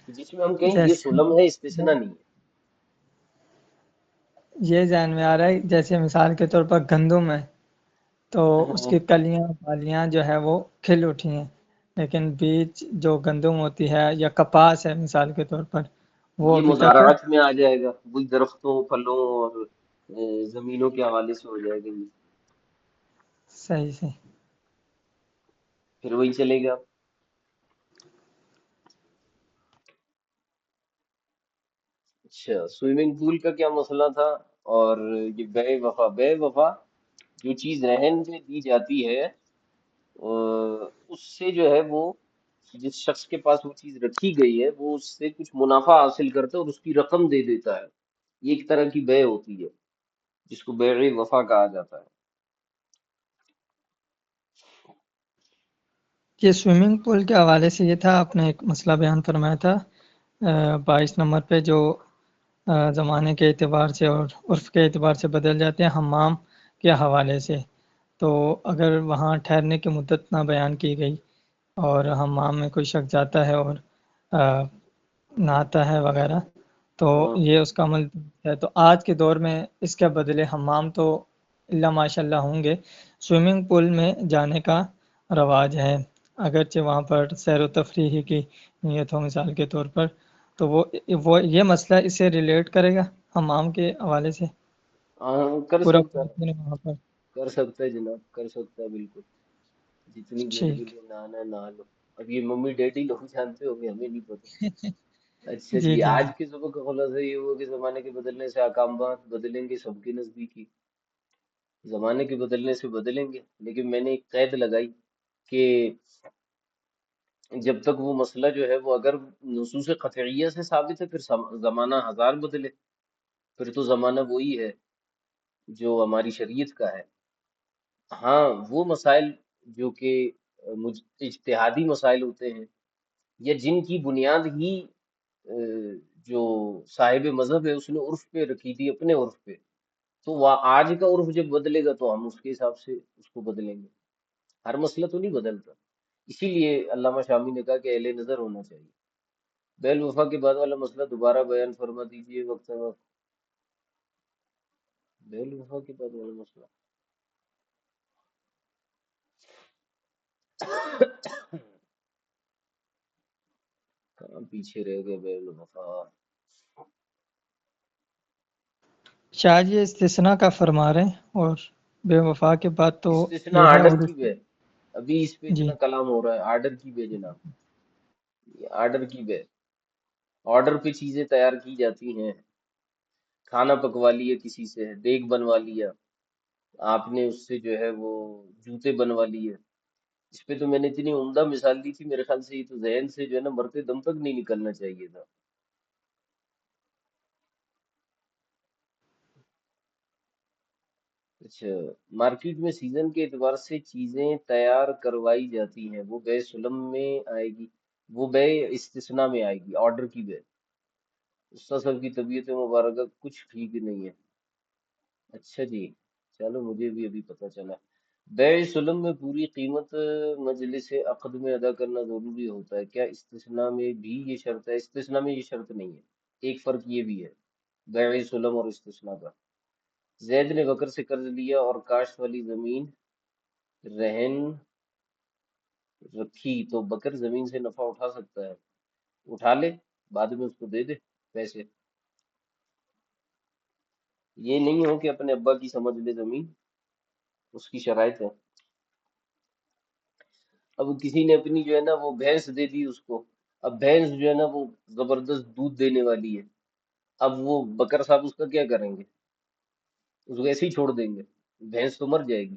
کہ جس میں ہم کہیں یہ جیسے سلم ہے استثناء نہیں ہے. یہ ذہن میں آ رہا ہے، جیسے مثال کے طور پر گندم ہے تو اس ہاں. کی کلیاں بالیاں جو ہے وہ کھل اٹھی ہیں، لیکن بیج جو گندم ہوتی ہے، یا کپاس ہے مثال کے طور پر، وہ یہ ابھی تک مزارعت میں آ جائے گا، وہی درختوں پھلوں اور زمینوں کے حوالے سے ہو جائے گا. یہ صحیح سے. پھر وہی چلے گا. اچھا، سوئمنگ پول کا کیا مسئلہ تھا؟ اور یہ بے وفا جو چیز رہن میں دی جاتی ہے، اس سے جو ہے وہ جس شخص کے پاس وہ چیز رکھی گئی ہے وہ اس سے کچھ منافع حاصل کرتا ہے اور اس کی رقم دے دیتا ہے. یہ ایک طرح کی بے ہوتی ہے جس کو بیع وفا کہا جاتا ہے. یہ سوئمنگ پول کے حوالے سے یہ تھا، آپ نے ایک مسئلہ بیان فرمایا تھا 22 نمبر پہ، جو زمانے کے اعتبار سے اور عرف کے اعتبار سے بدل جاتے ہیں حمام کے حوالے سے. تو اگر وہاں ٹھہرنے کی مدت نہ بیان کی گئی اور حمام میں کوئی شخص جاتا ہے اور نہاتا ہے وغیرہ، تو ہاں. یہ اس کا عمل ہے. تو آج کے دور میں اس کے بدلے حمام تو اللہ ماشاء اللہ ہوں گے، سوئمنگ پول میں جانے کا رواج ہے، اگرچہ وہاں پر سیر و تفریح کی نیت ہو مثال کے طور پر، تو وہ یہ مسئلہ اس سے ریلیٹ کرے گا حمام کے حوالے سے؟ ہاں کر پورا سکتا ہے، وہاں پر؟ کر سکتا ہے جناب، کر سکتا ہے بالکل، جتنی دیر کے ٹھیک لیے نہانا ہے نہا لو۔ اب یہ ممی ڈیڈی لوگ جانتے ہوں گے، ہمیں نہیں پتا۔ اچھا جی جی، جی آج جی کے صبح کا خلاصہ یہ ہوا کہ زمانے کے بدلنے سے احکامات بدلیں گے سب کے نزدیک ہی، زمانے کے بدلنے سے بدلیں گے، لیکن میں نے ایک قید لگائی کہ جب تک وہ مسئلہ جو ہے وہ اگر نصوص قطعیہ سے ثابت ہے، پھر زمانہ ہزار بدلے، پھر تو زمانہ وہی ہے جو ہماری شریعت کا ہے۔ ہاں وہ مسائل جو کہ اجتہادی مسائل ہوتے ہیں، یا جن کی بنیاد ہی جو صاحب مذہب ہے اس نے عرف پہ رکھی تھی، اپنے عرف پہ، تو وہ آج کا عرف جب بدلے گا تو ہم اس کے حساب سے اس کو بدلیں گے، ہر مسئلہ تو نہیں بدلتا۔ اسی لیے علامہ شامی نے کہا کہ اہل نظر ہونا چاہیے۔ بے الوفا کے بعد والا مسئلہ دوبارہ بیان فرما دیجئے وقت ہے وقت۔ بے الوفا کے بعد والا مسئلہ کہاں پیچھے رہ گئے بے الوفا؟ شاہ جی استثناء کا فرما رہے ہیں، اور بے وفا کے بعد تو استثناء یہ ہے، آرڈر اور کی بے، ابھی اس پہ جی اتنا کلام ہو رہا ہے، آرڈر کی بے جناب، یہ آرڈر کی بے، آرڈر پہ چیزیں تیار کی جاتی ہیں، کھانا پکوا لیا کسی سے، دیگ بنوا لیا آپ نے، اس سے جو ہے وہ جوتے بنوا لیے، اس پہ تو میں نے اتنی عمدہ مثال دی تھی، میرے خیال سے یہ تو ذہن سے جو ہے نا مرتے دم تک نہیں نکلنا چاہیے تھا۔ اچھا، مارکیٹ میں سیزن کے اعتبار سے چیزیں تیار کروائی جاتی ہیں، وہ بے سلم میں آئے گی، وہ بے استثناء میں آئے گی، آرڈر کی بے۔ استاد صاحب کی طبیعت مبارکہ کچھ ٹھیک نہیں ہے۔ اچھا جی، چلو مجھے بھی ابھی پتہ چلا۔ بیع سلم میں پوری قیمت مجلس عقد میں ادا کرنا ضروری ہوتا ہے، کیا استثناء میں بھی یہ شرط ہے؟ استثناء میں یہ شرط نہیں ہے، ایک فرق یہ بھی ہے بیع سلم اور استثناء کا۔ زید نے بکر سے قرض لیا اور کاشت والی زمین رہن رکھی، تو بکر زمین سے نفع اٹھا سکتا ہے؟ اٹھا لے، بعد میں اس کو دے دے پیسے، یہ نہیں ہو کہ اپنے ابا کی سمجھ لے زمین، اس کی شرائط ہے۔ اب کسی نے اپنی جو ہے نا وہ بھینس دے دی اس کو، اب بھینس جو ہے نا وہ زبردست دودھ دینے والی ہے، اب وہ بکر صاحب اس کا کیا کریں گے؟ اس کو ایسے ہی چھوڑ دیں گے؟ بھینس تو مر جائے گی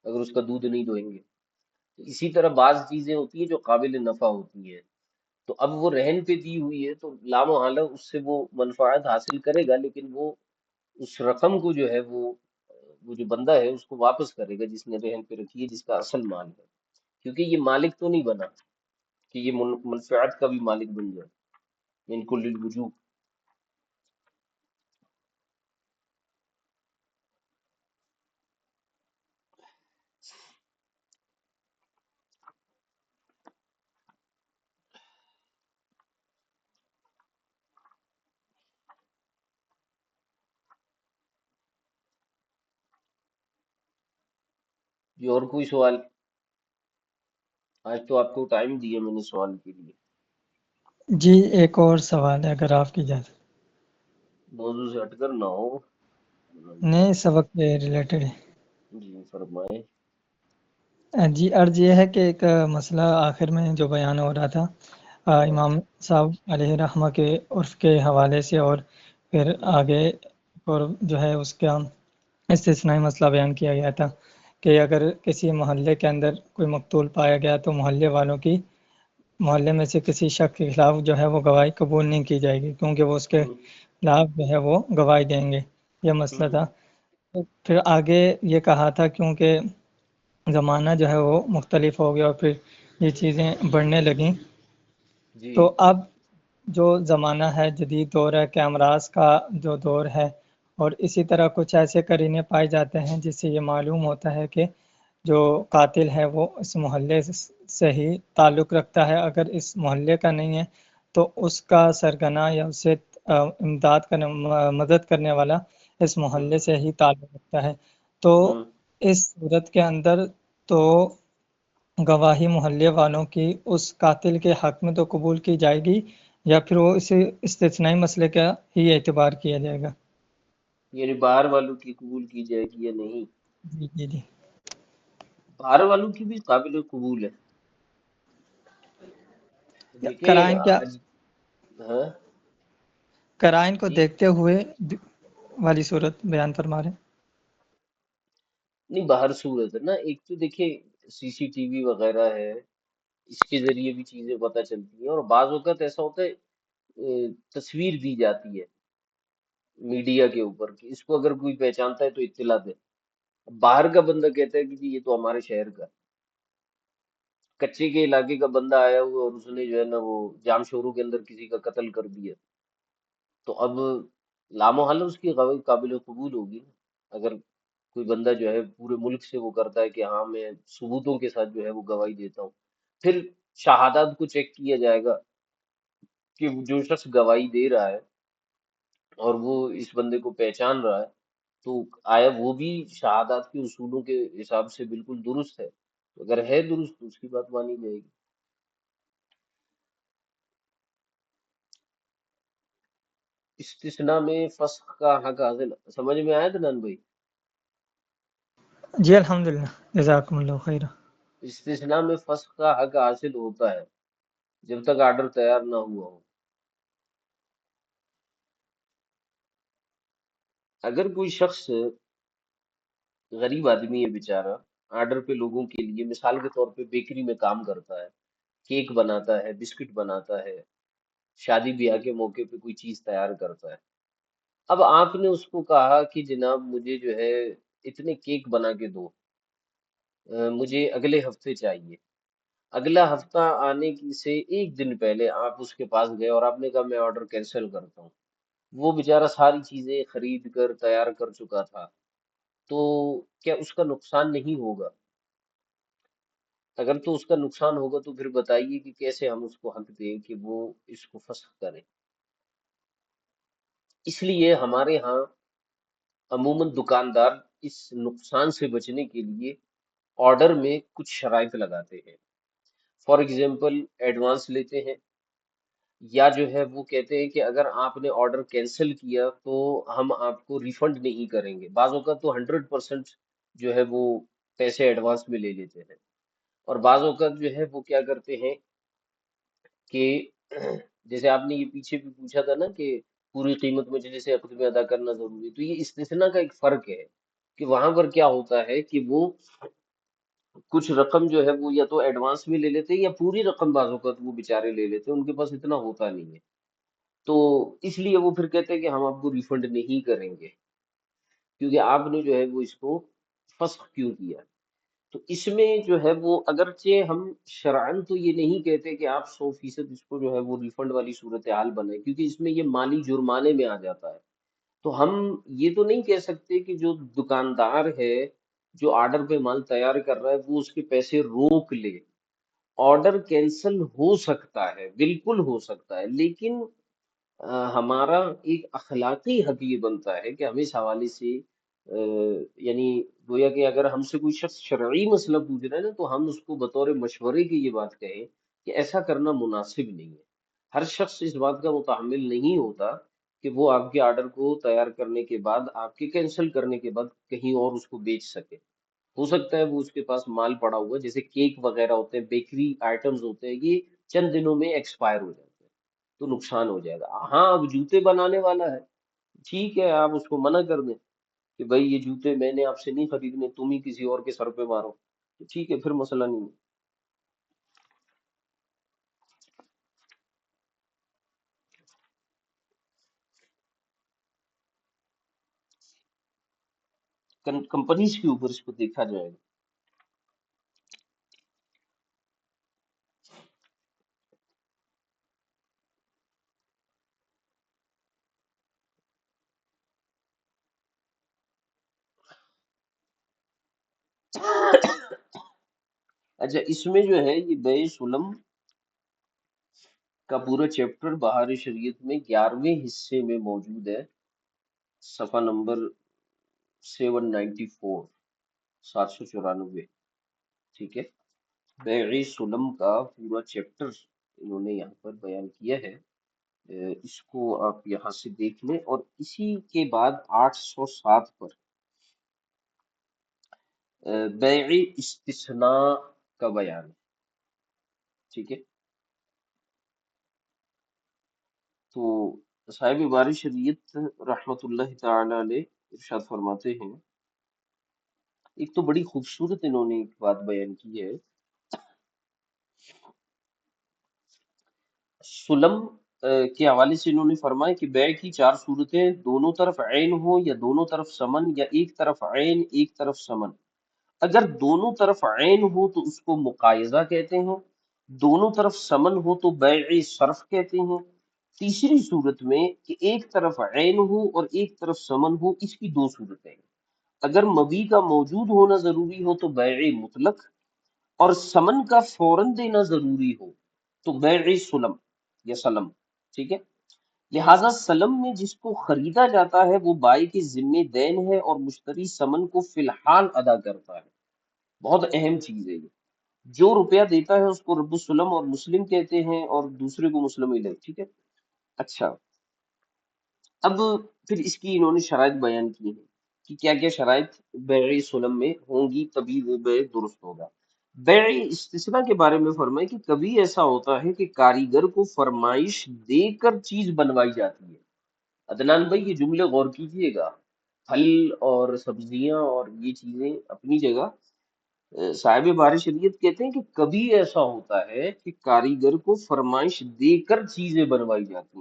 اگر اس کا دودھ نہیں دوئیں گے۔ تو اسی طرح بعض چیزیں ہوتی ہیں جو قابل نفع ہوتی ہیں، تو اب وہ رہن پہ دی ہوئی ہے تو لامحالہ اس سے وہ منفعت حاصل کرے گا، لیکن وہ اس رقم کو جو ہے وہ جو بندہ ہے اس کو واپس کرے گا جس نے رہن پہ رکھی ہے، جس کا اصل مال ہے، کیونکہ یہ مالک تو نہیں بنا کہ یہ منفعت کا بھی مالک بن جائے، ان کو للوجوب۔ یہ اور کوئی سوال؟ آج تو آپ کو ٹائم دیا میں نے سوال کے لیے، جی ایک اور سوال ہے اگر آپ کی اجازت؟ موضوع سے ہٹ کر نہ ہو۔ نئے سبق کے ریلیٹڈ ہے۔ جی فرمائیں۔ جی عرض یہ ہے کہ ایک مسئلہ آخر میں جو بیان ہو رہا تھا ہاں امام صاحب علیہ رحمہ کے عرف کے حوالے سے، اور پھر آگے اور جو ہے اس کا استثنائی مسئلہ بیان کیا گیا تھا کہ اگر کسی محلے کے اندر کوئی مقتول پایا گیا تو محلے والوں کی، محلے میں سے کسی شخص کے خلاف جو ہے وہ گواہی قبول نہیں کی جائے گی، کیونکہ وہ اس کے ہوں، خلاف جو ہے وہ گواہی دیں گے، یہ مسئلہ ہوں، تھا۔ پھر آگے یہ کہا تھا کیونکہ زمانہ جو ہے وہ مختلف ہو گیا اور پھر یہ چیزیں بڑھنے لگیں، جی تو اب جو زمانہ ہے جدید دور ہے، کیمراز کا جو دور ہے، اور اسی طرح کچھ ایسے قرینے پائے جاتے ہیں جس سے یہ معلوم ہوتا ہے کہ جو قاتل ہے وہ اس محلے سے ہی تعلق رکھتا ہے، اگر اس محلے کا نہیں ہے تو اس کا سرگنا یا اسے امداد کرنے، مدد کرنے والا اس محلے ہوں، سے ہی تعلق رکھتا ہے۔ تو ہوں اس صورت کے اندر تو گواہی محلے والوں کی اس قاتل کے حق میں تو قبول کی جائے گی، یا پھر وہ اسے استثنائی مسئلے کا ہی اعتبار کیا جائے گا؟ یعنی باہر والوں کی قبول کی جائے گی یا نہیں؟ جی جی جی۔ باہر والوں کی بھی قابل قبول ہے. دیکھیں قرائن کیا، آج، ہاں قرائن کو جی، دیکھتے ہوئے والی صورت بیان فرما رہے ہیں؟ نہیں باہر صورت ہے نا. ایک تو دیکھیں سی سی ٹی وی وغیرہ ہے، اس کے ذریعے بھی چیزیں پتہ چلتی ہیں، اور بعض اوقات ایسا ہوتا ہے تصویر دی جاتی ہے میڈیا کے اوپر کہ اس کو اگر کوئی پہچانتا ہے تو اطلاع دے. باہر کا بندہ کہتا ہے کہ جی یہ تو ہمارے شہر کا، کچے کے علاقے کا بندہ آیا ہوا اور اس نے جو ہے نا وہ جام شورو کے اندر کسی کا قتل کر دیا، تو اب لامحالہ اس کی گواہی قابل قبول ہوگی نا. اگر کوئی بندہ جو ہے پورے ملک سے وہ کرتا ہے کہ ہاں میں ثبوتوں کے ساتھ جو ہے وہ گواہی دیتا ہوں، پھر شہادات کو چیک کیا جائے گا کہ جو شخص گواہی دے رہا ہے اور وہ اس بندے کو پہچان رہا ہے، تو آیا وہ بھی شہادات کے اصولوں کے حساب سے بالکل درست ہے؟ تو اگر ہے درست تو اس کی بات مانی جائے گی. استثناء میں فسخ کا حق حاصل، سمجھ میں آیا تھا نان بھائی؟ جی الحمدللہ، جزاکم اللہ خیر۔ استثناء میں فسخ کا حق حاصل ہوتا ہے جب تک آرڈر تیار نہ ہوا ہو. اگر کوئی شخص غریب آدمی ہے بیچارہ، آرڈر پہ لوگوں کے لیے مثال کے طور پہ بیکری میں کام کرتا ہے، کیک بناتا ہے، بسکٹ بناتا ہے، شادی بیاہ کے موقع پہ کوئی چیز تیار کرتا ہے. اب آپ نے اس کو کہا کہ جناب مجھے جو ہے اتنے کیک بنا کے دو، مجھے اگلے ہفتے چاہیے. اگلا ہفتہ آنے کی سے ایک دن پہلے آپ اس کے پاس گئے اور آپ نے کہا میں آرڈر کینسل کرتا ہوں. وہ بیچارہ ساری چیزیں خرید کر تیار کر چکا تھا، تو کیا اس کا نقصان نہیں ہوگا؟ اگر تو اس کا نقصان ہوگا تو پھر بتائیے کہ کیسے ہم اس کو حق دیں کہ وہ اس کو فسخ کرے. اس لیے ہمارے ہاں عموماً دکاندار اس نقصان سے بچنے کے لیے آرڈر میں کچھ شرائط لگاتے ہیں. فار ایگزامپل ایڈوانس لیتے ہیں، یا جو ہے وہ کہتے ہیں کہ اگر آپ نے آرڈر کینسل کیا تو ہم آپ کو ریفنڈ نہیں کریں گے. بعض اوقات تو 100% جو ہے وہ پیسے ایڈوانس میں لے لیتے ہیں. اور بعض اوقات جو ہے وہ کیا کرتے ہیں کہ جیسے آپ نے یہ پیچھے بھی پوچھا تھا نا کہ پوری قیمت مجلس عقد میں ادا کرنا ضروری ہے، تو یہ استثناء کا ایک فرق ہے کہ وہاں پر کیا ہوتا ہے کہ وہ کچھ رقم جو ہے وہ یا تو ایڈوانس میں لے لیتے ہیں یا پوری رقم بعض اوقات وہ بےچارے لے لیتے ہیں، ان کے پاس اتنا ہوتا نہیں ہے. تو اس لیے وہ پھر کہتے ہیں کہ ہم آپ کو ریفنڈ نہیں کریں گے کیونکہ آپ نے جو ہے وہ اس کو فسخ کیوں کیا. تو اس میں جو ہے وہ اگرچہ ہم شرعن تو یہ نہیں کہتے کہ آپ 100% اس کو جو ہے وہ ریفنڈ والی صورتحال بنائیں، کیونکہ اس میں یہ مالی جرمانے میں آ جاتا ہے. تو ہم یہ تو نہیں کہہ سکتے کہ جو دکاندار ہے جو آرڈر پہ مال تیار کر رہا ہے وہ اس کے پیسے روک لے. آرڈر کینسل ہو سکتا ہے، بالکل ہو سکتا ہے، لیکن ہمارا ایک اخلاقی حق یہ بنتا ہے کہ ہم اس حوالے سے یعنی گویا کہ اگر ہم سے کوئی شخص شرعی مسئلہ پوچھ رہا ہے نا تو ہم اس کو بطور مشورے کی یہ بات کہیں کہ ایسا کرنا مناسب نہیں ہے. ہر شخص اس بات کا متحمل نہیں ہوتا کہ وہ آپ کے آرڈر کو تیار کرنے کے بعد آپ کے کینسل کرنے کے بعد کہیں اور اس کو بیچ سکے. ہو سکتا ہے وہ اس کے پاس مال پڑا ہوا ہے، جیسے کیک وغیرہ ہوتے ہیں، بیکری آئٹمز ہوتے ہیں، یہ چند دنوں میں ایکسپائر ہو جاتے ہیں تو نقصان ہو جائے گا. ہاں اب جوتے بنانے والا ہے، ٹھیک ہے آپ اس کو منع کر دیں کہ بھائی یہ جوتے میں نے آپ سے نہیں خریدنے، تم ہی کسی اور کے سر پہ مارو، تو ٹھیک ہے پھر مسئلہ نہیں ہے. کمپنیز کے اوپر اس کو دیکھا جائے گا. اچھا اس میں جو ہے یہ بے سلم کا پورا چیپٹر بہار شریعت میں 11ویں حصے میں موجود ہے، صفحہ نمبر 794، 794، ٹھیک ہے۔ بیع سلم کا پورا چیپٹر انہوں نے یہاں پر بیان کیا ہے، اس کو آپ یہاں سے دیکھ لیں، اور اسی کے بعد 807 پر بیع استثناء کا بیان ہے، ٹھیک ہے۔ تو صاحب باری شریعت رحمت اللہ تعالی علیہ ارشاد فرماتے ہیں، ایک تو بڑی خوبصورت انہوں نے ایک بات بیان کی ہے، سلم کے حوالے سے انہوں نے فرمایا کہ بیع کی 4 صورتیں، دونوں طرف عین ہو یا دونوں طرف سمن، یا ایک طرف عین ایک طرف سمن۔ اگر دونوں طرف عین ہو تو اس کو مقایضہ کہتے ہیں، دونوں طرف سمن ہو تو بیع صرف کہتے ہیں۔ تیسری صورت میں کہ ایک طرف عین ہو اور ایک طرف سمن ہو، اس کی 2 صورتیں ہیں۔ اگر مبیع کا موجود ہونا ضروری ہو تو بیع مطلق، اور سمن کا فوراً دینا ضروری ہو تو بیع سلم یا سلم، ٹھیک ہے۔ لہٰذا سلم میں جس کو خریدا جاتا ہے وہ بائی کے ذمہ دین ہے، اور مشتری سمن کو فی الحال ادا کرتا ہے۔ بہت اہم چیز ہے یہ، جو روپیہ دیتا ہے اس کو رب السلم اور مسلم کہتے ہیں، اور دوسرے کو مسلم علیہ، ٹھیک ہے۔ اچھا، اب پھر اس کی انہوں نے شرائط بیان کی ہیں کہ کیا کیا شرائط بیع سلم میں ہوں گی تبھی وہ بیع درست ہوگا۔ بیع استثناء کے بارے میں فرمائے کہ کبھی ایسا ہوتا ہے کہ کاریگر کو فرمائش دے کر چیز بنوائی جاتی ہے۔ عدنان بھائی یہ جملے غور کیجئے گا، پھل اور سبزیاں اور یہ چیزیں اپنی جگہ، صاحب بار شریعت کہتے ہیں کہ کبھی ایسا ہوتا ہے کہ کاریگر کو فرمائش دے کر چیزیں بنوائی جاتی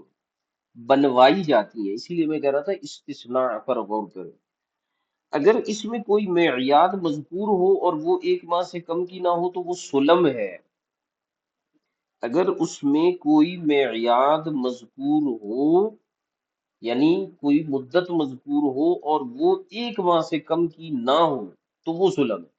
ہیں، اسی لیے میں کہہ رہا تھا استثناء پر غور کریں۔ اگر اس میں کوئی معیاد مذکور ہو اور وہ 1 ماہ سے کم کی نہ ہو تو وہ سلم ہے۔ اگر اس میں کوئی معیاد مذکور ہو، یعنی کوئی مدت مذکور ہو اور وہ 1 ماہ سے کم کی نہ ہو تو وہ سلم ہے۔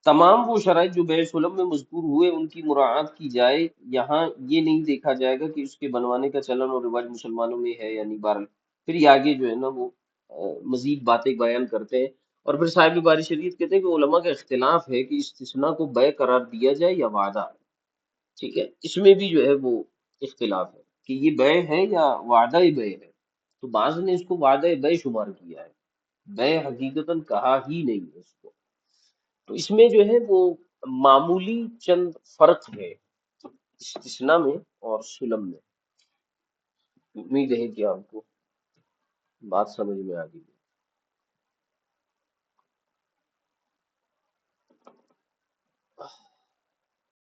تمام وہ شرائط جو بیع سلم میں مذکور ہوئے ان کی مراعات کی جائے، یہاں یہ نہیں دیکھا جائے گا کہ اس کے بنوانے کا چلن اور رواج مسلمانوں میں ہے یا نہیں، بہرحال پھر یہ آگے جو ہے نا وہ مزید باتیں بیان کرتے ہیں۔ اور پھر صاحب باری شریعت کہتے ہیں کہ علماء کا اختلاف ہے کہ استثناء کو بیع قرار دیا جائے یا وعدہ، ٹھیک ہے۔ اس میں بھی جو ہے وہ اختلاف ہے کہ یہ بیع ہے یا وعدہ بیع ہے، تو بعض نے اس کو وعدہ بیع شمار کیا ہے، بیع حقیقتاً کہا ہی نہیں ہے اس کو۔ تو اس میں جو ہے وہ معمولی چند فرق ہے استثناء میں اور سلم میں۔ امید ہے کہ آپ کو بات سمجھ میں آ گئی۔